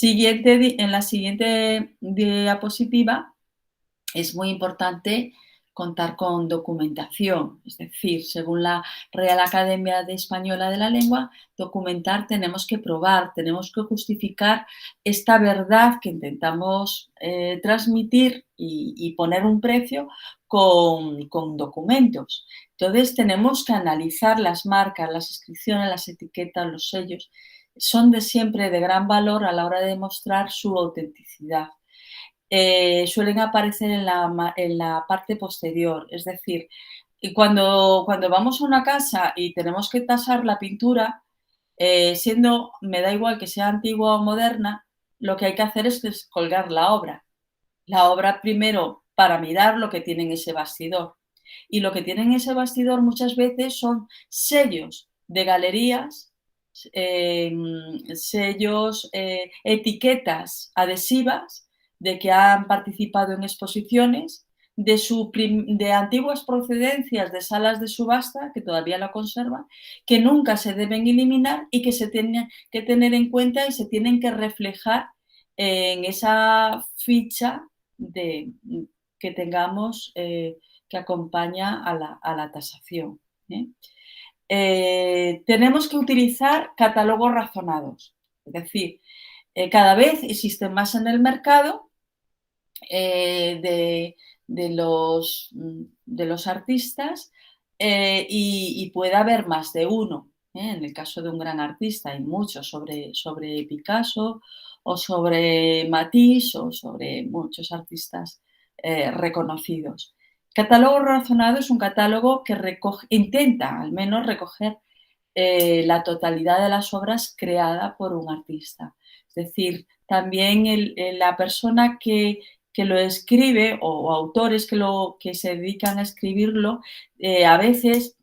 En la siguiente diapositiva es muy importante contar con documentación, es decir, según la Real Academia Española de la Lengua, documentar tenemos que probar, tenemos que justificar esta verdad que intentamos transmitir y poner un precio con documentos. Entonces tenemos que analizar las marcas, las inscripciones, las etiquetas, los sellos, son siempre de gran valor a la hora de demostrar su autenticidad. Suelen aparecer en la parte posterior, es decir, cuando vamos a una casa y tenemos que tasar la pintura, me da igual que sea antigua o moderna, lo que hay que hacer es colgar la obra. La obra primero para mirar lo que tiene en ese bastidor. Y lo que tiene en ese bastidor muchas veces son sellos de galerías, sellos, etiquetas adhesivas de que han participado en exposiciones, de antiguas procedencias de salas de subasta, que todavía la conservan, que nunca se deben eliminar y que se tienen que tener en cuenta y se tienen que reflejar en esa ficha que tengamos que acompaña a la tasación. Tenemos que utilizar catálogos razonados, es decir, cada vez existen más en el mercado de los artistas y puede haber más de uno. En el caso de un gran artista hay muchos sobre Picasso o sobre Matisse o sobre muchos artistas reconocidos. Catálogo razonado es un catálogo que intenta al menos recoger la totalidad de las obras creadas por un artista. Es decir, también la persona que lo escribe o autores que se dedican a escribirlo, a veces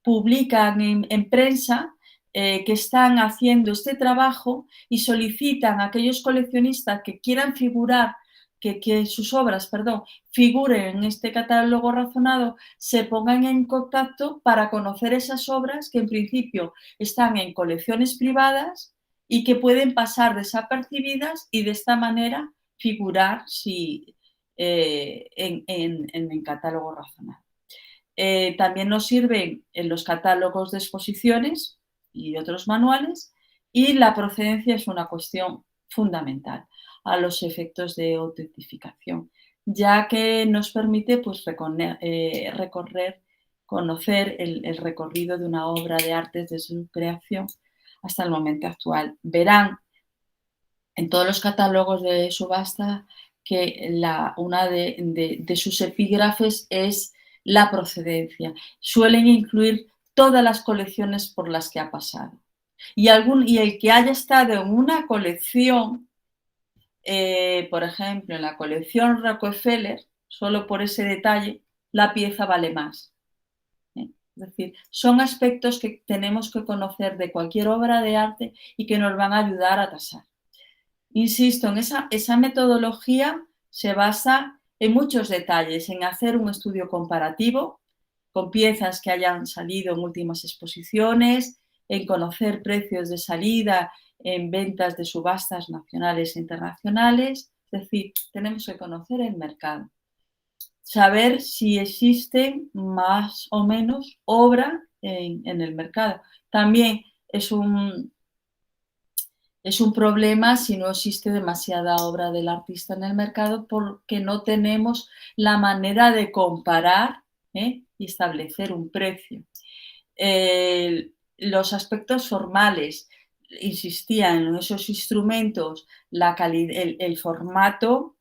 publican en prensa que están haciendo este trabajo y solicitan a aquellos coleccionistas que quieran figurar, que sus obras, perdón, figuren en este catálogo razonado, se pongan en contacto para conocer esas obras que en principio están en colecciones privadas y que pueden pasar desapercibidas y de esta manera figurar en el catálogo razonado. También nos sirven en los catálogos de exposiciones y otros manuales, y la procedencia es una cuestión fundamental a los efectos de autentificación, ya que nos permite pues, conocer el recorrido de una obra de arte desde su creación hasta el momento actual. Verán en todos los catálogos de subasta que una de sus epígrafes es la procedencia. Suelen incluir todas las colecciones por las que ha pasado. Y el que haya estado en una colección, por ejemplo, en la colección Rockefeller, solo por ese detalle, la pieza vale más. Es decir, son aspectos que tenemos que conocer de cualquier obra de arte y que nos van a ayudar a tasar. Insisto, en esa metodología se basa en muchos detalles, en hacer un estudio comparativo con piezas que hayan salido en últimas exposiciones, en conocer precios de salida en ventas de subastas nacionales e internacionales. Es decir, tenemos que conocer el mercado, saber si existe más o menos obra en el mercado. También es un problema si no existe demasiada obra del artista en el mercado, porque no tenemos la manera de comparar y establecer un precio. Los aspectos formales, insistían en esos instrumentos, la calidad, el formato.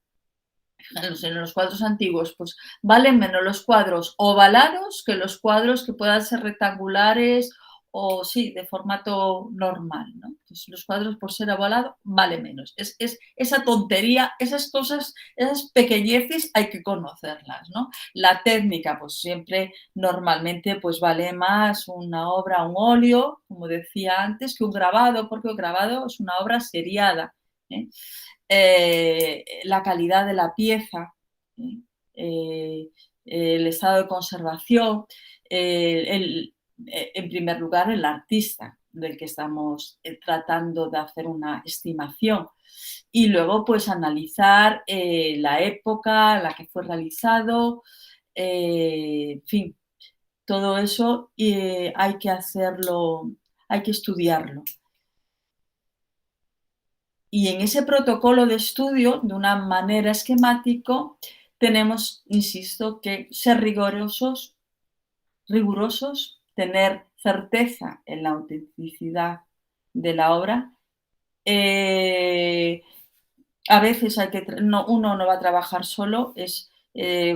En los cuadros antiguos, pues valen menos los cuadros ovalados que los cuadros que puedan ser rectangulares o sí, de formato normal, ¿no? Entonces, los cuadros por ser ovalado vale menos. Es esa tontería, esas cosas, esas pequeñeces hay que conocerlas, ¿no? La técnica, pues siempre normalmente pues vale más una obra, un óleo, como decía antes, que un grabado, porque el grabado es una obra seriada, ¿eh? La calidad de la pieza, el estado de conservación, en primer lugar el artista del que estamos tratando de hacer una estimación, y luego pues analizar la época en la que fue realizado, en fin, todo eso hay que hacerlo, hay que estudiarlo. Y en ese protocolo de estudio, de una manera esquemática, tenemos, insisto, que ser rigurosos, tener certeza en la autenticidad de la obra. A veces uno no va a trabajar solo,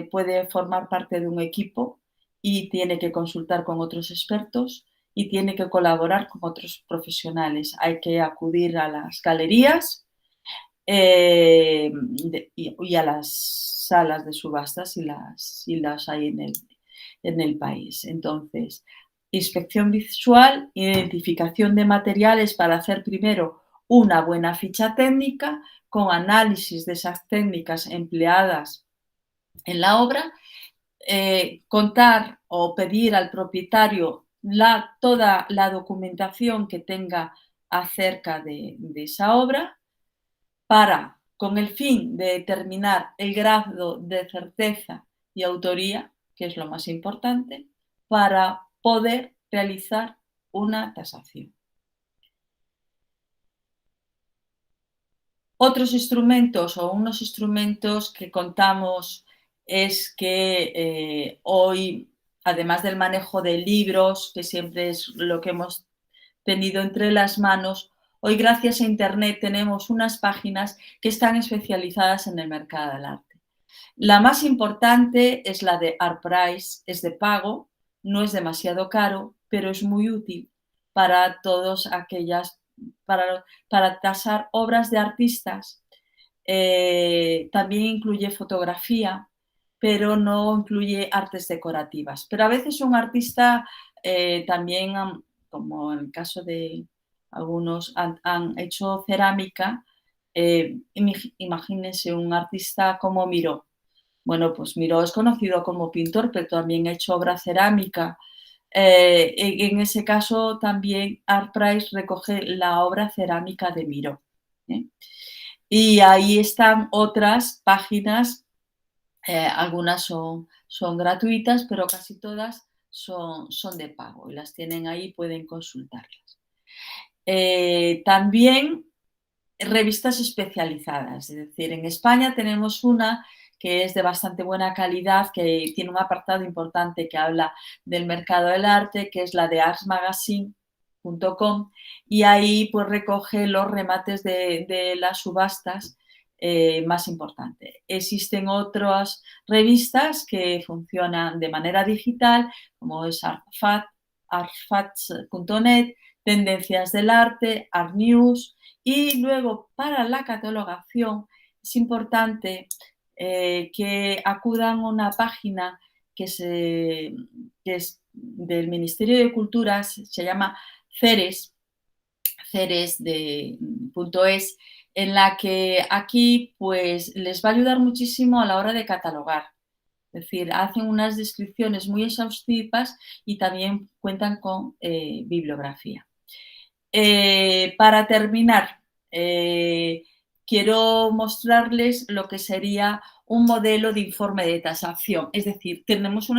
puede formar parte de un equipo y tiene que consultar con otros expertos y tiene que colaborar con otros profesionales. Hay que acudir a las galerías y a las salas de subastas si las hay en el país. Entonces, inspección visual, identificación de materiales para hacer primero una buena ficha técnica con análisis de esas técnicas empleadas en la obra, contar o pedir al propietario toda la documentación que tenga acerca de esa obra para con el fin de determinar el grado de certeza y autoría, que es lo más importante, para poder realizar una tasación. Otros instrumentos o unos instrumentos que contamos es que hoy, además del manejo de libros, que siempre es lo que hemos tenido entre las manos, hoy gracias a Internet tenemos unas páginas que están especializadas en el mercado del arte. La más importante es la de ArtPrice, es de pago, no es demasiado caro, pero es muy útil para todos aquellas, para tasar obras de artistas. También incluye fotografía, pero no incluye artes decorativas. Pero a veces un artista también, como en el caso de algunos, han hecho cerámica. Imagínense un artista como Miró. Bueno, pues Miró es conocido como pintor, pero también ha hecho obra cerámica. En ese caso también ArtPrice recoge la obra cerámica de Miró. Y ahí están otras páginas, algunas son gratuitas, pero casi todas son de pago y las tienen ahí, pueden consultarlas. También revistas especializadas, es decir, en España tenemos una que es de bastante buena calidad, que tiene un apartado importante que habla del mercado del arte, que es la de artsmagazine.com, y ahí pues recoge los remates de las subastas más importantes. Existen otras revistas que funcionan de manera digital, como es artfacts.net, Tendencias del Arte, Art News. Y luego, para la catalogación, es importante que acudan a una página que es del Ministerio de Cultura, se llama Ceres, ceres.es, en la que aquí pues les va a ayudar muchísimo a la hora de catalogar. Es decir, hacen unas descripciones muy exhaustivas y también cuentan con bibliografía. Para terminar, quiero mostrarles lo que sería un modelo de informe de tasación. Es decir, tenemos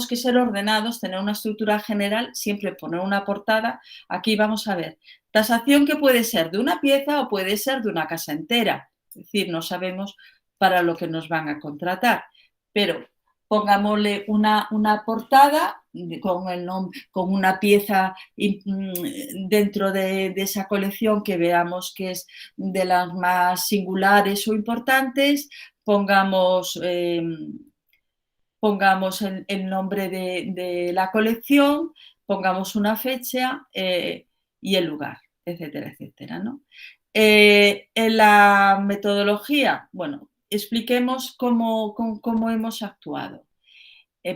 que ser ordenados, tener una estructura general, siempre poner una portada. Aquí vamos a ver, tasación que puede ser de una pieza o puede ser de una casa entera. Es decir, no sabemos para lo que nos van a contratar, pero pongámosle una portada con el nombre, con una pieza dentro de esa colección que veamos que es de las más singulares o importantes. Pongamos el nombre de la colección, pongamos una fecha y el lugar, etcétera, etcétera, ¿no? En la metodología, bueno, expliquemos cómo hemos actuado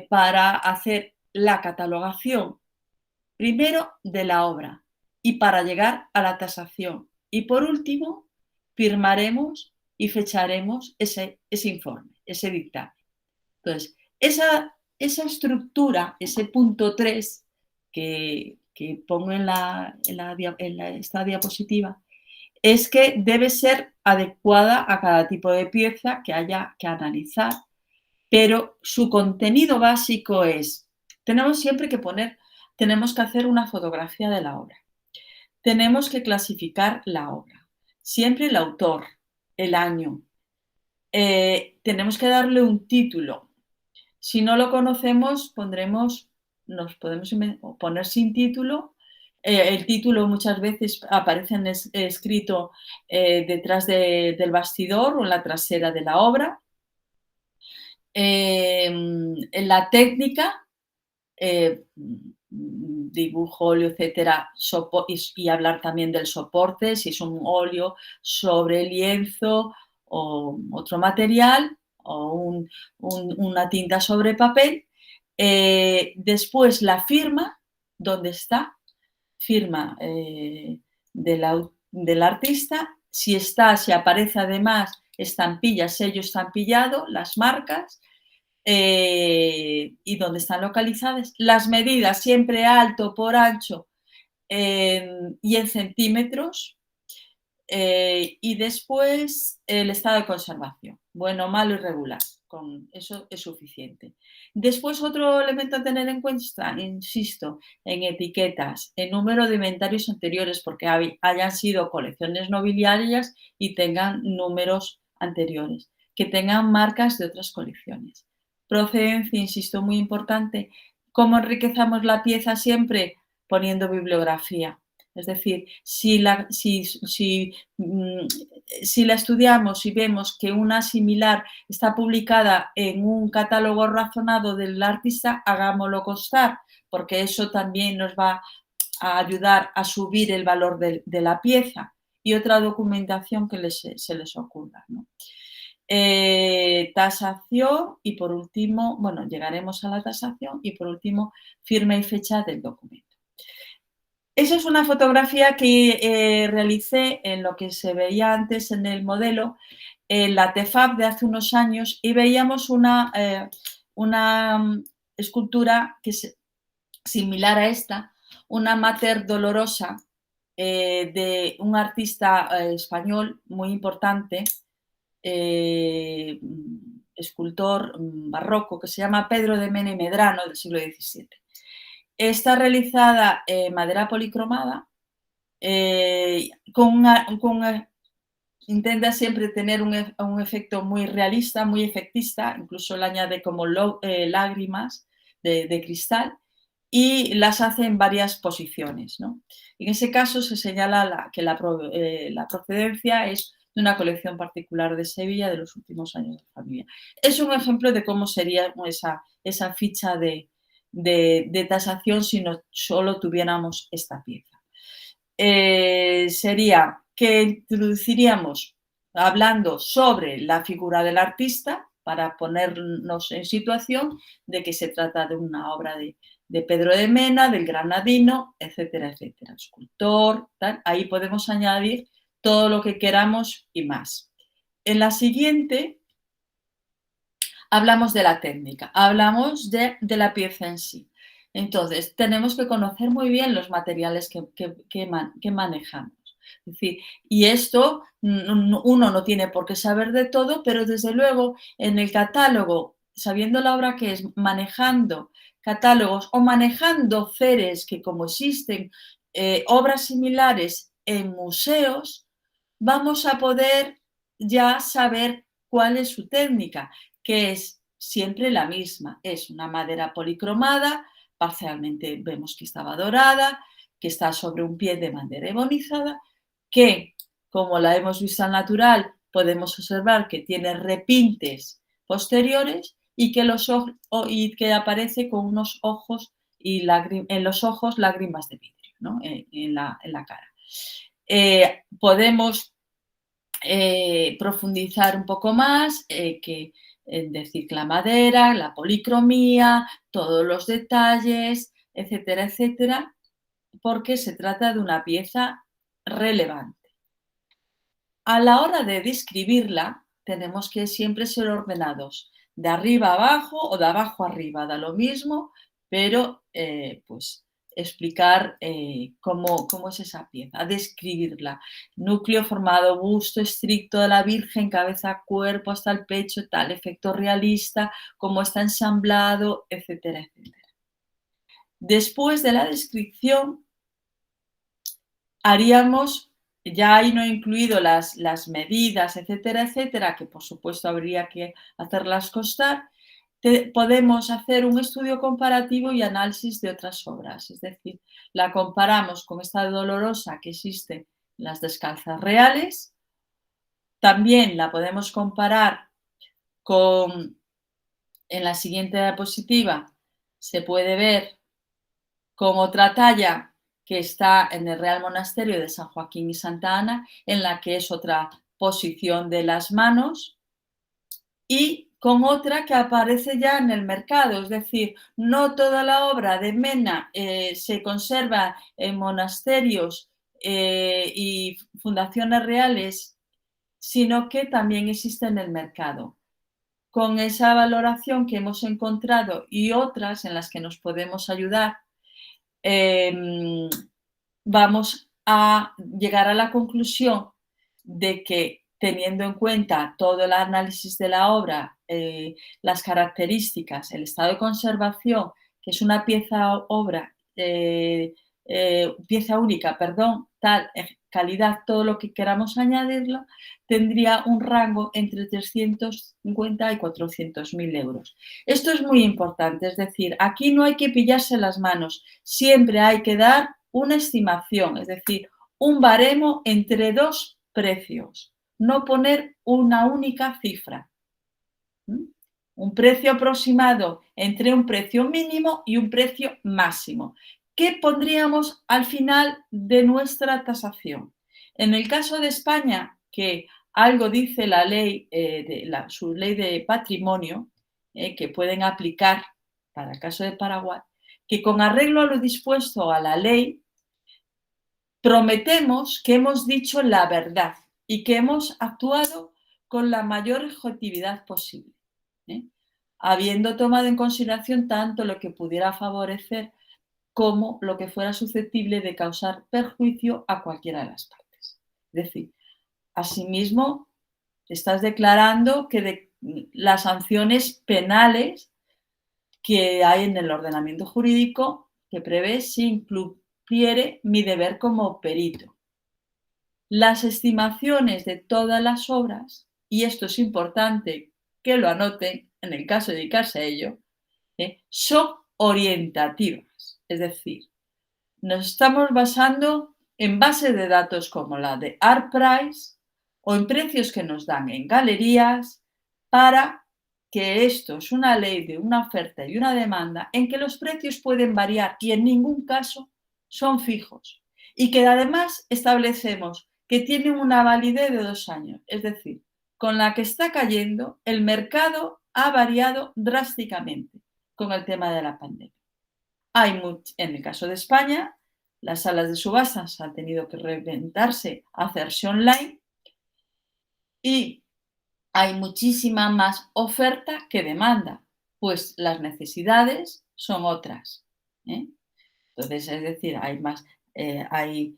para hacer la catalogación primero de la obra y para llegar a la tasación. Y por último, firmaremos y fecharemos ese informe, ese dictamen. Entonces, esa estructura, ese punto 3 que pongo en esta diapositiva, es que debe ser adecuada a cada tipo de pieza que haya que analizar, pero su contenido básico es, tenemos que hacer una fotografía de la obra, tenemos que clasificar la obra, siempre el autor, el año, tenemos que darle un título. Si no lo conocemos, nos podemos poner sin título. El título muchas veces aparece escrito detrás del bastidor o en la trasera de la obra. En la técnica, dibujo, óleo, etcétera, y hablar también del soporte, si es un óleo sobre lienzo o otro material o una tinta sobre papel. Después la firma, ¿dónde está? Firma del artista. Si aparece además estampilla, sello estampillado, las marcas. Y dónde están localizadas. Las medidas, siempre alto por ancho y en centímetros. Y después el estado de conservación, bueno, malo y regular, con eso es suficiente. Después otro elemento a tener en cuenta, insisto, en etiquetas, en número de inventarios anteriores, porque hayan sido colecciones nobiliarias y tengan números anteriores, que tengan marcas de otras colecciones. Procedencia, insisto, muy importante. ¿Cómo enriquezamos la pieza siempre? Poniendo bibliografía. Es decir, si la estudiamos y vemos que una similar está publicada en un catálogo razonado del artista, hagámoslo constar, porque eso también nos va a ayudar a subir el valor de la pieza. Y otra documentación que se les ocurra, ¿no? Tasación y por último, bueno, llegaremos a la tasación y por último, firma y fecha del documento. Esa es una fotografía que realicé en lo que se veía antes en el modelo, en la TEFAP de hace unos años, y veíamos una escultura que es similar a esta, una Mater Dolorosa de un artista español muy importante, escultor barroco, que se llama Pedro de Mena y Medrano, del siglo XVII. Está realizada en madera policromada, intenta siempre tener un efecto muy realista, muy efectista, incluso le añade como lágrimas de cristal y las hace en varias posiciones, ¿no? En ese caso se señala que la procedencia es de una colección particular de Sevilla de los últimos años de familia. Es un ejemplo de cómo sería esa ficha de tasación si no solo tuviéramos esta pieza. Sería que introduciríamos hablando sobre la figura del artista para ponernos en situación de que se trata de una obra de Pedro de Mena, del granadino, etcétera, etcétera, escultor, tal. Ahí podemos añadir todo lo que queramos y más. En la siguiente hablamos de la técnica, hablamos de la pieza en sí. Entonces, tenemos que conocer muy bien los materiales que manejamos. Es decir, y esto uno no tiene por qué saber de todo, pero desde luego en el catálogo, sabiendo la obra que es, manejando catálogos o manejando ceres que como existen obras similares en museos, vamos a poder ya saber cuál es su técnica, que es siempre la misma. Es una madera policromada, parcialmente vemos que estaba dorada, que está sobre un pie de madera ebonizada, que, como la hemos visto al natural, podemos observar que tiene repintes posteriores y que aparece con unos ojos y en los ojos lágrimas de vidrio, ¿no? en la cara. Podemos profundizar un poco más, decir la madera, la policromía, todos los detalles, etcétera, etcétera, porque se trata de una pieza relevante. A la hora de describirla, tenemos que siempre ser ordenados, de arriba a abajo o de abajo a arriba, da lo mismo, pero pues explicar cómo es esa pieza, describirla. Núcleo formado, busto estricto de la Virgen, cabeza, cuerpo hasta el pecho, tal, efecto realista, cómo está ensamblado, etcétera, etcétera. Después de la descripción, haríamos, ya ahí no he incluido las medidas, etcétera, etcétera, que por supuesto habría que hacerlas constar. Podemos hacer un estudio comparativo y análisis de otras obras, es decir, la comparamos con esta dolorosa que existe en las descalzas reales, también la podemos comparar con, en la siguiente diapositiva, se puede ver con otra talla que está en el Real Monasterio de San Joaquín y Santa Ana, en la que es otra posición de las manos, y con otra que aparece ya en el mercado, es decir, no toda la obra de Mena se conserva en monasterios y fundaciones reales, sino que también existe en el mercado. Con esa valoración que hemos encontrado y otras en las que nos podemos ayudar, vamos a llegar a la conclusión de que, teniendo en cuenta todo el análisis de la obra, las características, el estado de conservación, que es una pieza única, tal calidad, todo lo que queramos añadirlo, tendría un rango entre 350 y 400.000 euros. Esto es muy importante, es decir, aquí no hay que pillarse las manos, siempre hay que dar una estimación, es decir, un baremo entre dos precios, no poner una única cifra. Un precio aproximado entre un precio mínimo y un precio máximo. ¿Qué pondríamos al final de nuestra tasación? En el caso de España, que algo dice la ley, su ley de patrimonio, que pueden aplicar para el caso de Paraguay, que con arreglo a lo dispuesto a la ley, prometemos que hemos dicho la verdad y que hemos actuado con la mayor objetividad posible, habiendo tomado en consideración tanto lo que pudiera favorecer como lo que fuera susceptible de causar perjuicio a cualquiera de las partes. Es decir, asimismo, estás declarando que las sanciones penales que hay en el ordenamiento jurídico que prevé si incluyere mi deber como perito. Las estimaciones de todas las obras, y esto es importante que lo anoten en el caso de dedicarse a ello, son orientativas. Es decir, nos estamos basando en bases de datos como la de ArtPrice o en precios que nos dan en galerías, para que esto es una ley de una oferta y una demanda en que los precios pueden variar y en ningún caso son fijos, y que además establecemos que tienen una validez de 2 años. Es decir, con la que está cayendo, el mercado ha variado drásticamente con el tema de la pandemia. En el caso de España, las salas de subastas han tenido que reinventarse, hacerse online, y hay muchísima más oferta que demanda, pues las necesidades son otras. Entonces, es decir, hay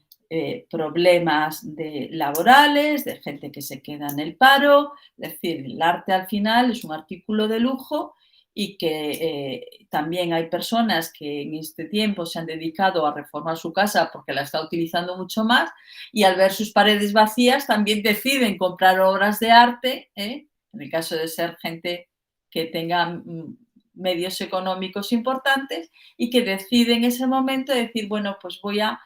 problemas laborales, de gente que se queda en el paro. Es decir, el arte al final es un artículo de lujo, y que también hay personas que en este tiempo se han dedicado a reformar su casa porque la está utilizando mucho más, y al ver sus paredes vacías también deciden comprar obras de arte, en el caso de ser gente que tenga medios económicos importantes, y que decide en ese momento decir, bueno, pues voy a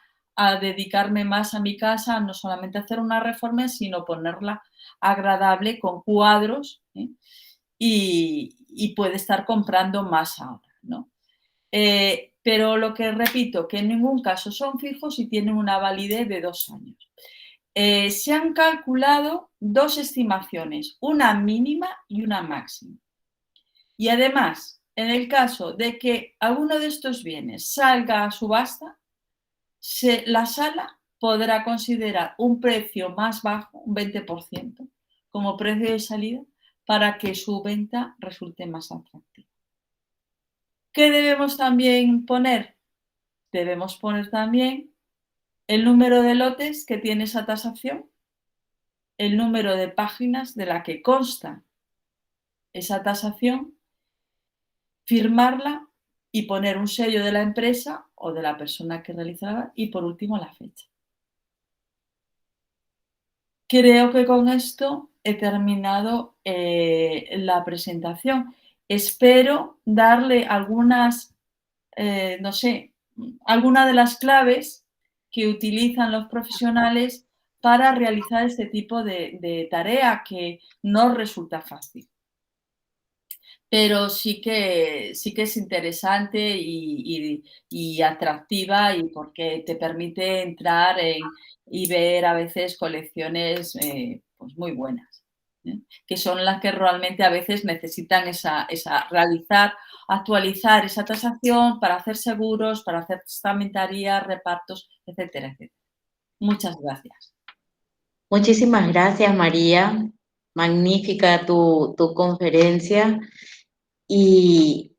dedicarme más a mi casa, no solamente a hacer una reforma, sino ponerla agradable con cuadros, y puede estar comprando más ahora, ¿no? Pero lo que repito, que en ningún caso son fijos y tienen una validez de 2 años. Se han calculado 2 estimaciones, una mínima y una máxima. Y además, en el caso de que alguno de estos bienes salga a subasta, la sala podrá considerar un precio más bajo, un 20%, como precio de salida, para que su venta resulte más atractiva. ¿Qué debemos también poner? Debemos poner también el número de lotes que tiene esa tasación, el número de páginas de la que consta esa tasación, firmarla y poner un sello de la empresa o de la persona que realizaba, y por último la fecha. Creo que con esto he terminado la presentación. Espero darle algunas, alguna de las claves que utilizan los profesionales para realizar este tipo de tarea, que no resulta fácil. Pero sí que es interesante y atractiva, y porque te permite entrar y ver a veces colecciones pues muy buenas, que son las que realmente a veces necesitan actualizar esa tasación para hacer seguros, para hacer testamentaría, repartos, etcétera, etcétera. Muchas gracias. Muchísimas gracias, María. Magnífica tu conferencia. Y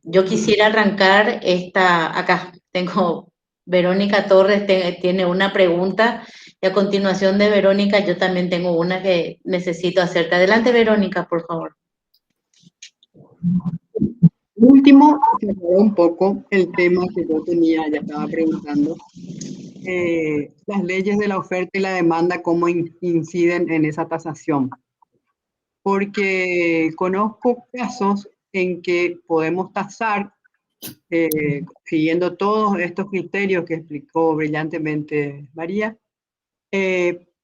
yo quisiera arrancar acá tengo, Verónica Torres tiene una pregunta Y a continuación de Verónica, yo también tengo una que necesito hacerte. Adelante, Verónica, por favor. Último, se aclaró un poco el tema que yo tenía, ya estaba preguntando. Las leyes de la oferta y la demanda, cómo inciden en esa tasación. Porque conozco casos en que podemos tasar siguiendo todos estos criterios que explicó brillantemente María,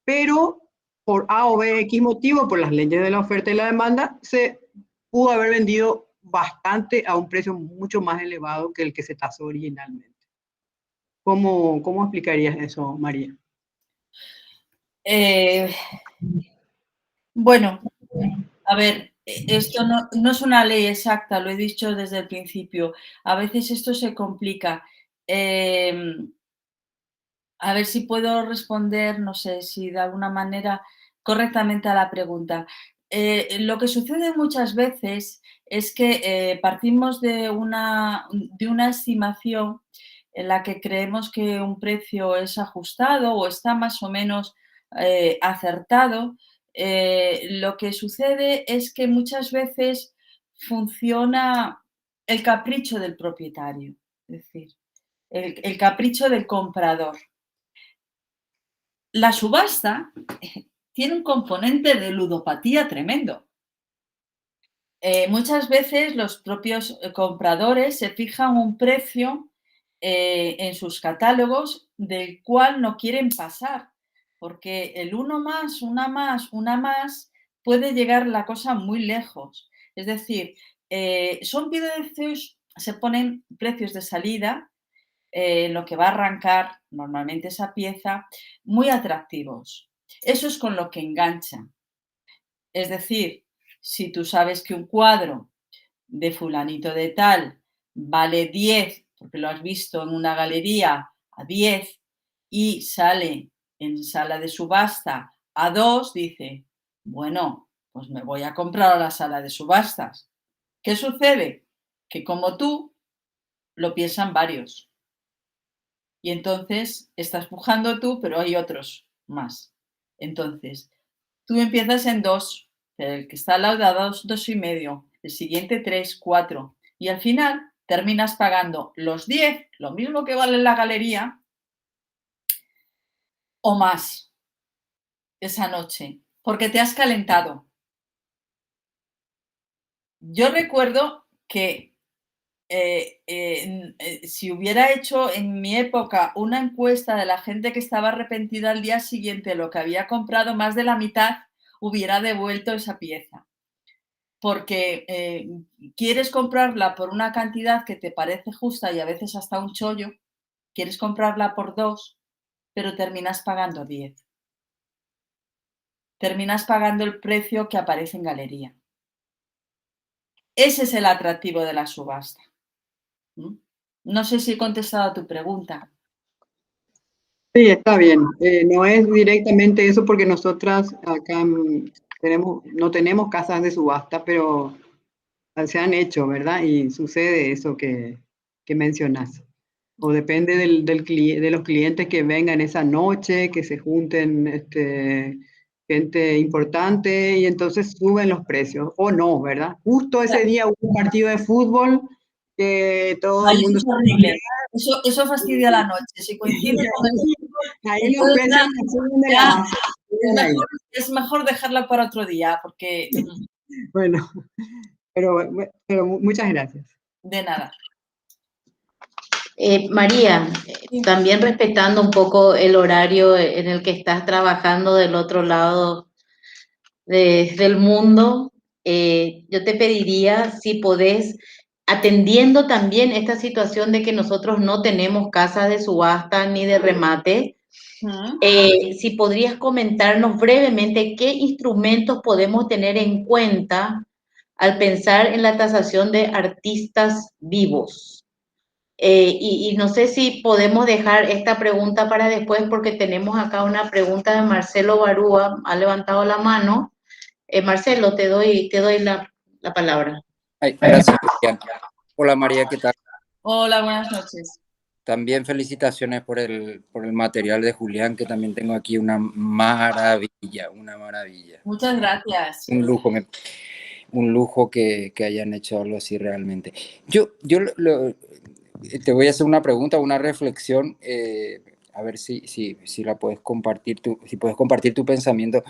pero por A o B X motivo, por las leyes de la oferta y la demanda, se pudo haber vendido bastante a un precio mucho más elevado que el que se tasó originalmente. ¿Cómo explicarías eso, María? Bueno, a ver, esto no es una ley exacta, lo he dicho desde el principio. A veces esto se complica. A ver si puedo responder, no sé si de alguna manera correctamente a la pregunta. Lo que sucede muchas veces es que partimos de una estimación en la que creemos que un precio es ajustado o está más o menos acertado. Lo que sucede es que muchas veces funciona el capricho del propietario, es decir, el capricho del comprador. La subasta tiene un componente de ludopatía tremendo. Muchas veces los propios compradores se fijan un precio en sus catálogos del cual no quieren pasar, porque el uno más, una más, una más, puede llegar la cosa muy lejos. Es decir, son precios, se ponen precios de salida lo que va a arrancar normalmente esa pieza, muy atractivos. Eso es con lo que engancha. Es decir, si tú sabes que un cuadro de fulanito de tal vale 10, porque lo has visto en una galería a 10 y sale en sala de subasta a 2, dice, bueno, pues me voy a comprar a la sala de subastas. ¿Qué sucede? Que como tú, lo piensan varios. Y entonces estás pujando tú, pero hay otros más. Entonces, tú empiezas en 2, el que está al lado da 2,5, el siguiente 3, 4. Y al final terminas pagando los 10, lo mismo que vale en la galería, o más esa noche, porque te has calentado. Yo recuerdo que si hubiera hecho en mi época una encuesta de la gente que estaba arrepentida al día siguiente de lo que había comprado, más de la mitad hubiera devuelto esa pieza. Porque quieres comprarla por una cantidad que te parece justa y a veces hasta un chollo, quieres comprarla por 2, pero terminas pagando 10. Terminas pagando el precio que aparece en galería. Ese es el atractivo de la subasta. No sé si he contestado a tu pregunta. Sí, está bien. No es directamente eso porque nosotras acá no tenemos casas de subasta, pero se han hecho, ¿verdad? Y sucede eso que mencionas. O depende de los clientes que vengan esa noche, que se junten gente importante y entonces suben los precios. O no, ¿verdad? Justo ese día hubo un partido de fútbol que todo Ay, el eso mundo... es horrible. Eso fastidia la noche. Si coincide con Ahí los precios suben de la... es mejor dejarla para otro día, porque Bueno, pero muchas gracias. de nada. María, también respetando un poco el horario en el que estás trabajando del otro lado del mundo, yo te pediría si podés, atendiendo también esta situación de que nosotros no tenemos casas de subasta ni de remate, si podrías comentarnos brevemente qué instrumentos podemos tener en cuenta al pensar en la tasación de artistas vivos. Y no sé si podemos dejar esta pregunta para después porque tenemos acá una pregunta de Marcelo Barúa, ha levantado la mano. Marcelo, te doy la palabra. Ay, gracias, María. Hola María, ¿qué tal? Hola, buenas noches. también felicitaciones por el material de Julián, que también tengo aquí una maravilla, una maravilla. Muchas gracias. Un lujo que hayan hecho algo así realmente. Te voy a hacer una pregunta, una reflexión, a ver si la puedes compartir, si puedes compartir tu pensamiento.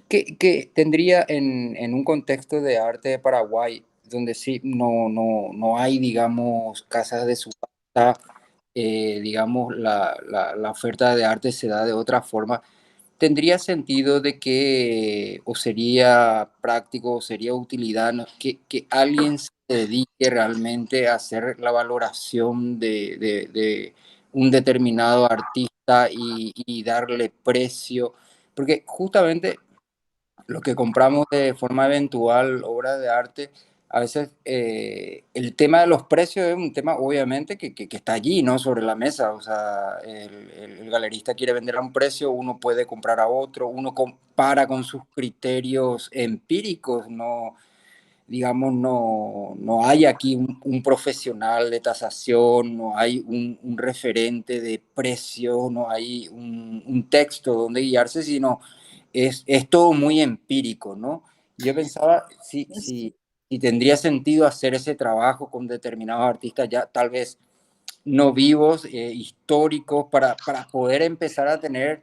¿Qué tendría en un contexto de arte de Paraguay, donde sí no hay, digamos, casas de subasta, digamos, la oferta de arte se da de otra forma? ¿Tendría sentido de que, o sería práctico, o sería utilidad, ¿no? que alguien se dedique realmente a hacer la valoración de un determinado artista y darle precio? Porque justamente lo que compramos de forma eventual, obras de arte, a veces el tema de los precios es un tema obviamente que está allí, ¿no? Sobre la mesa. O sea, el galerista quiere vender a un precio, uno puede comprar a otro, uno compara con sus criterios empíricos, no, digamos, no hay aquí un profesional de tasación, no hay un referente de precio, no hay un texto donde guiarse, sino es todo muy empírico, ¿no? Yo pensaba si tendría sentido hacer ese trabajo con determinados artistas ya tal vez no vivos, históricos, para poder empezar a tener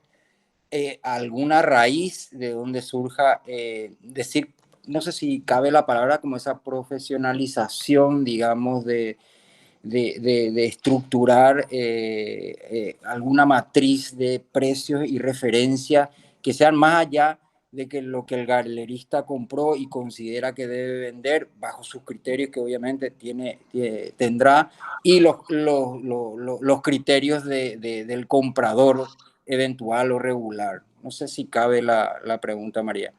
alguna raíz de donde surja, decir, no sé si cabe la palabra, como esa profesionalización, digamos, de estructurar alguna matriz de precios y referencia que sean más allá de que lo que el galerista compró y considera que debe vender bajo sus criterios que obviamente tendrá, y los criterios del comprador eventual o regular. No sé si cabe la pregunta, María.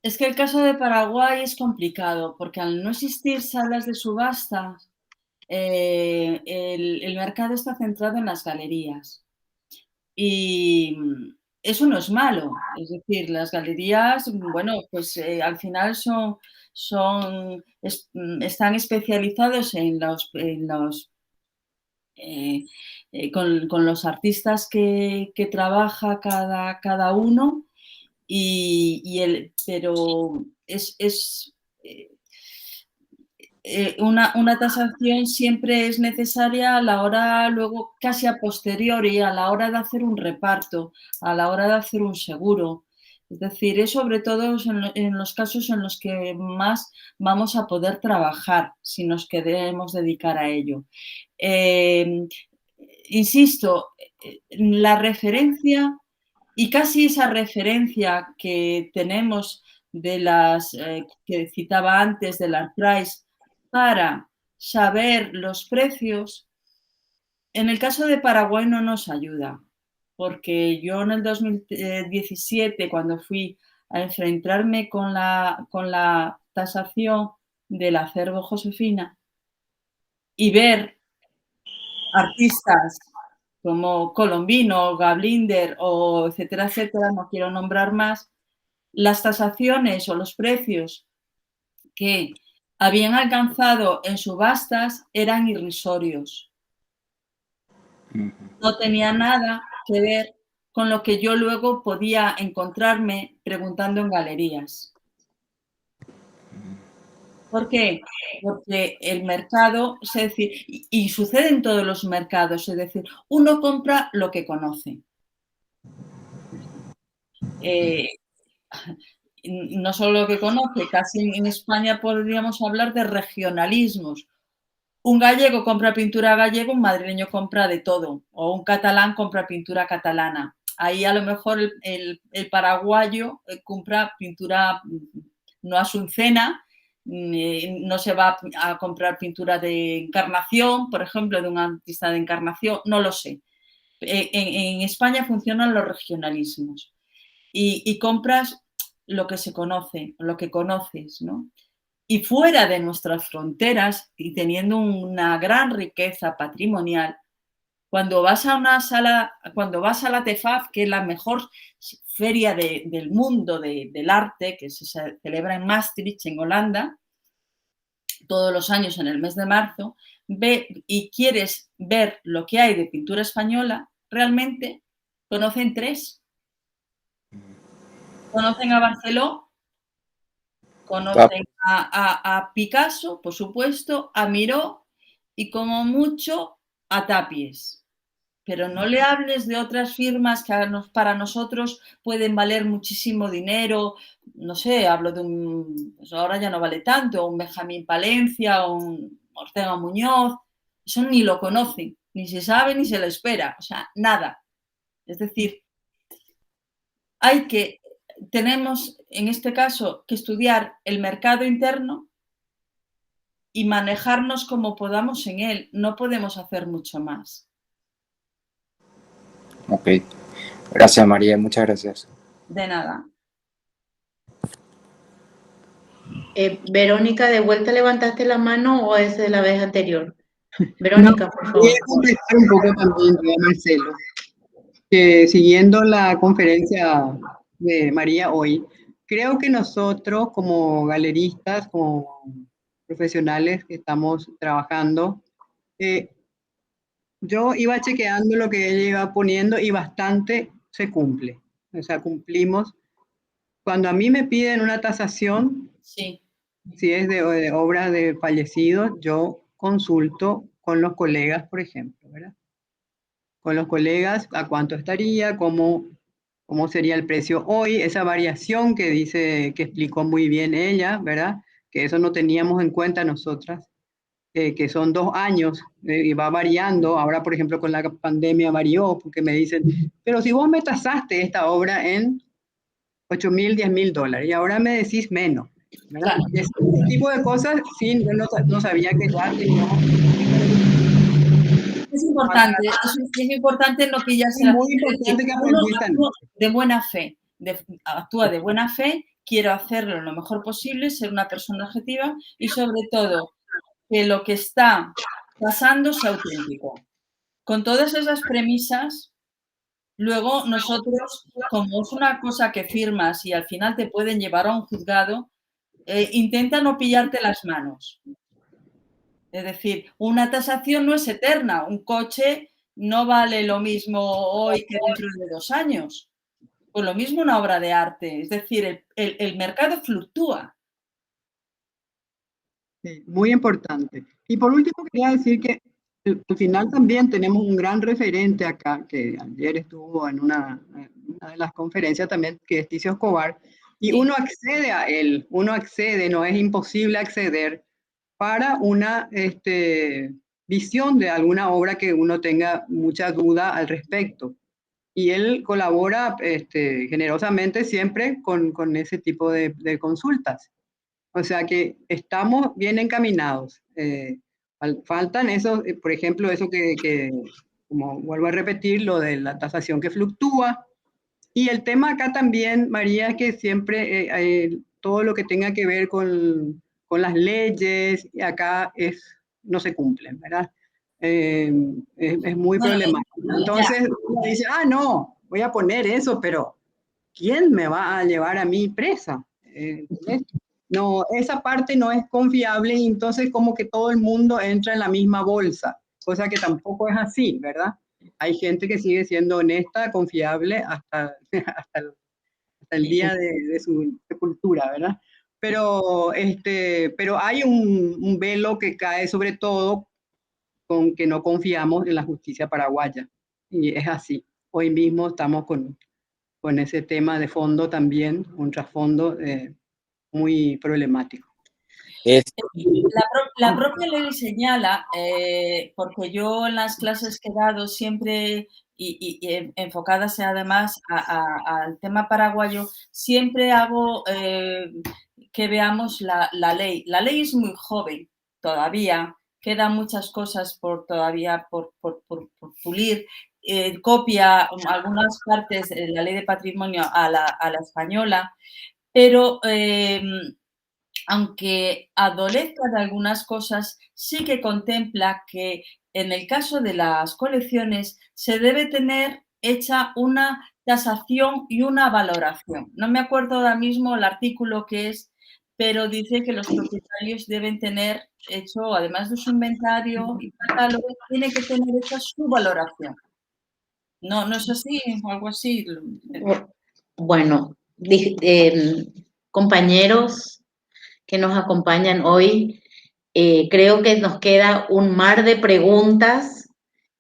Es que el caso de Paraguay es complicado porque al no existir salas de subasta, el mercado está centrado en las galerías. Y eso no es malo. Es decir, las galerías, bueno, pues al final están especializados con los artistas que trabaja cada uno, pero una tasación siempre es necesaria a la hora, luego casi a posteriori, a la hora de hacer un reparto, a la hora de hacer un seguro. Es decir, es sobre todo en los casos en los que más vamos a poder trabajar si nos queremos dedicar a ello. Insisto, la referencia y casi esa referencia que tenemos de las que citaba antes del Art Price para saber los precios, en el caso de Paraguay no nos ayuda, porque yo en el 2017, cuando fui a enfrentarme con la tasación del acervo Josefina y ver artistas como Colombino, Gablinder o etcétera, etcétera, no quiero nombrar más, las tasaciones o los precios que habían alcanzado en subastas eran irrisorios. No tenía nada que ver con lo que yo luego podía encontrarme preguntando en galerías. ¿Por qué? Porque el mercado, es decir, y sucede en todos los mercados, es decir, uno compra lo que conoce. No solo lo que conoce, casi en España podríamos hablar de regionalismos. Un gallego compra pintura gallega, un madrileño compra de todo, o un catalán compra pintura catalana. Ahí a lo mejor el paraguayo compra pintura no azucena, no se va a comprar pintura de Encarnación, por ejemplo, de un artista de Encarnación, no lo sé. En España funcionan los regionalismos y compras lo que se conoce, lo que conoces, ¿no? Y fuera de nuestras fronteras y teniendo una gran riqueza patrimonial, cuando vas a una sala, cuando vas a la TEFAF, que es la mejor feria del mundo del arte, que se celebra en Maastricht, en Holanda, todos los años en el mes de marzo, y quieres ver lo que hay de pintura española, realmente conocen 3. Conocen a Barceló, conocen a Picasso, por supuesto, a Miró y como mucho a Tapies. Pero no le hables de otras firmas que para nosotros pueden valer muchísimo dinero. No sé, hablo de pues ahora ya no vale tanto, un Benjamín Palencia, un Ortega Muñoz. Eso ni lo conocen, ni se sabe ni se le espera. O sea, nada. Es decir, tenemos en este caso que estudiar el mercado interno y manejarnos como podamos en él. No podemos hacer mucho más. Ok. Gracias, María. Muchas gracias. De nada. Verónica, ¿de vuelta levantaste la mano o es de la vez anterior? Verónica, No, por voy favor. a contestar un poco también, Marcelo, que siguiendo la conferencia de María hoy, creo que nosotros como galeristas, como profesionales que estamos trabajando, yo iba chequeando lo que ella iba poniendo y bastante se cumple. O sea, cumplimos. Cuando a mí me piden una tasación, Sí. si es de obras de fallecidos, yo consulto con los colegas, por ejemplo, ¿verdad? Con los colegas a cuánto estaría, cómo sería el precio hoy, esa variación que dice, que explicó muy bien ella, ¿verdad? Que eso no teníamos en cuenta nosotras, que son 2 años y va variando. Ahora, por ejemplo, con la pandemia varió, porque me dicen, pero si vos me tasaste esta obra en $8,000, $10,000 y ahora me decís menos, ¿verdad? Claro. Ese tipo de cosas, sí, yo no sabía que ya teníamos. Es importante no pillarse Es muy importante que uno aprendí esta actúa noche. de buena fe, actúa de buena fe, quiero hacerlo lo mejor posible, ser una persona objetiva y sobre todo que lo que está pasando sea auténtico. Con todas esas premisas, luego nosotros, como es una cosa que firmas y al final te pueden llevar a un juzgado, intenta no pillarte las manos. Es decir, una tasación no es eterna. Un coche no vale lo mismo hoy que dentro de 2 años. Pues lo mismo una obra de arte. Es decir, el mercado fluctúa. Sí, muy importante. Y por último, quería decir que al final también tenemos un gran referente acá, que ayer estuvo en una de las conferencias también, que es Ticio Escobar, y Sí. uno accede a él, no es imposible acceder para una visión de alguna obra que uno tenga mucha duda al respecto. Y él colabora generosamente siempre con ese tipo de consultas. O sea que estamos bien encaminados. Faltan esos, por ejemplo, eso como vuelvo a repetir, lo de la tasación que fluctúa. Y el tema acá también, María, es que siempre todo lo que tenga que ver con las leyes, acá no se cumplen, ¿verdad? Es muy Bueno, problemático. ya. Entonces uno dice, no, voy a poner eso, pero ¿quién me va a llevar a mí presa? ¿Entendés? No, esa parte no es confiable y entonces como que todo el mundo entra en la misma bolsa, cosa que tampoco es así, ¿verdad? Hay gente que sigue siendo honesta, confiable hasta el día de su sepultura, ¿verdad? Pero hay un velo que cae sobre todo con que no confiamos en la justicia paraguaya. Y es así. Hoy mismo estamos con ese tema de fondo también, un trasfondo muy problemático. La propia ley señala, porque yo en las clases que he dado siempre, y enfocadas además al tema paraguayo, siempre hago que veamos la ley. La ley es muy joven todavía, quedan muchas cosas todavía por pulir. Copia algunas partes de la ley de patrimonio a la española, pero aunque adolezca de algunas cosas, sí que contempla que en el caso de las colecciones se debe tener hecha una tasación y una valoración. No me acuerdo ahora mismo el artículo que es, pero dice que los propietarios deben tener hecho, además de su inventario y catálogo, tiene que tener hecha su valoración. ¿No es así? ¿O algo así? Bueno, compañeros que nos acompañan hoy, creo que nos queda un mar de preguntas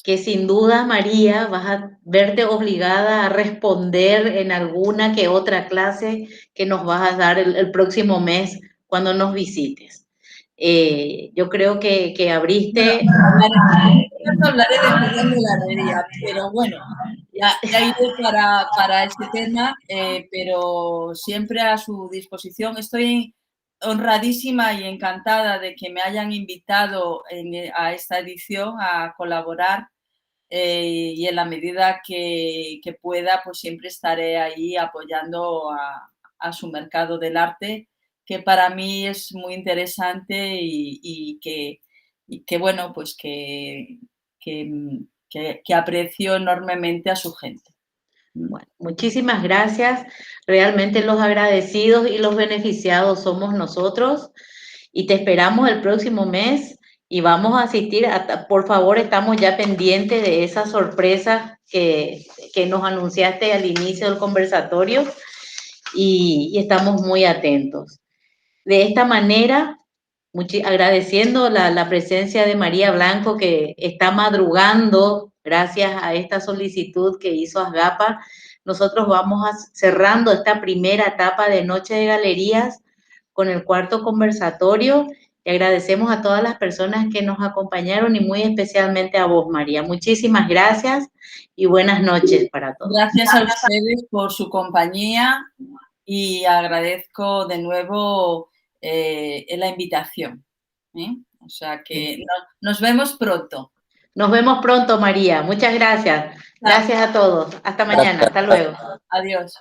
que sin duda, María, vas a verte obligada a responder en alguna que otra clase que nos vas a dar el próximo mes cuando nos visites. Yo creo que abriste... Bueno, hablaré de jardín de la herrería, pero bueno, ya iré para ese tema, pero siempre a su disposición. Estoy honradísima y encantada de que me hayan invitado a esta edición a colaborar, y en la medida que pueda, pues siempre estaré ahí apoyando a su mercado del arte, que para mí es muy interesante y que bueno, pues que aprecio enormemente a su gente. Bueno, muchísimas gracias. Realmente los agradecidos y los beneficiados somos nosotros y te esperamos el próximo mes y vamos a asistir. Por favor, estamos ya pendientes de esa sorpresa que nos anunciaste al inicio del conversatorio y estamos muy atentos. De esta manera, agradeciendo la presencia de María Blanco, que está madrugando gracias a esta solicitud que hizo ASGAPA, nosotros vamos cerrando esta primera etapa de Noche de Galerías con el cuarto conversatorio y agradecemos a todas las personas que nos acompañaron y muy especialmente a vos, María. Muchísimas gracias y buenas noches para todos. Gracias a ustedes por su compañía y agradezco de nuevo la invitación. O sea que nos vemos pronto. Nos vemos pronto, María. Muchas gracias. Gracias a todos. Hasta mañana. Hasta luego. Adiós.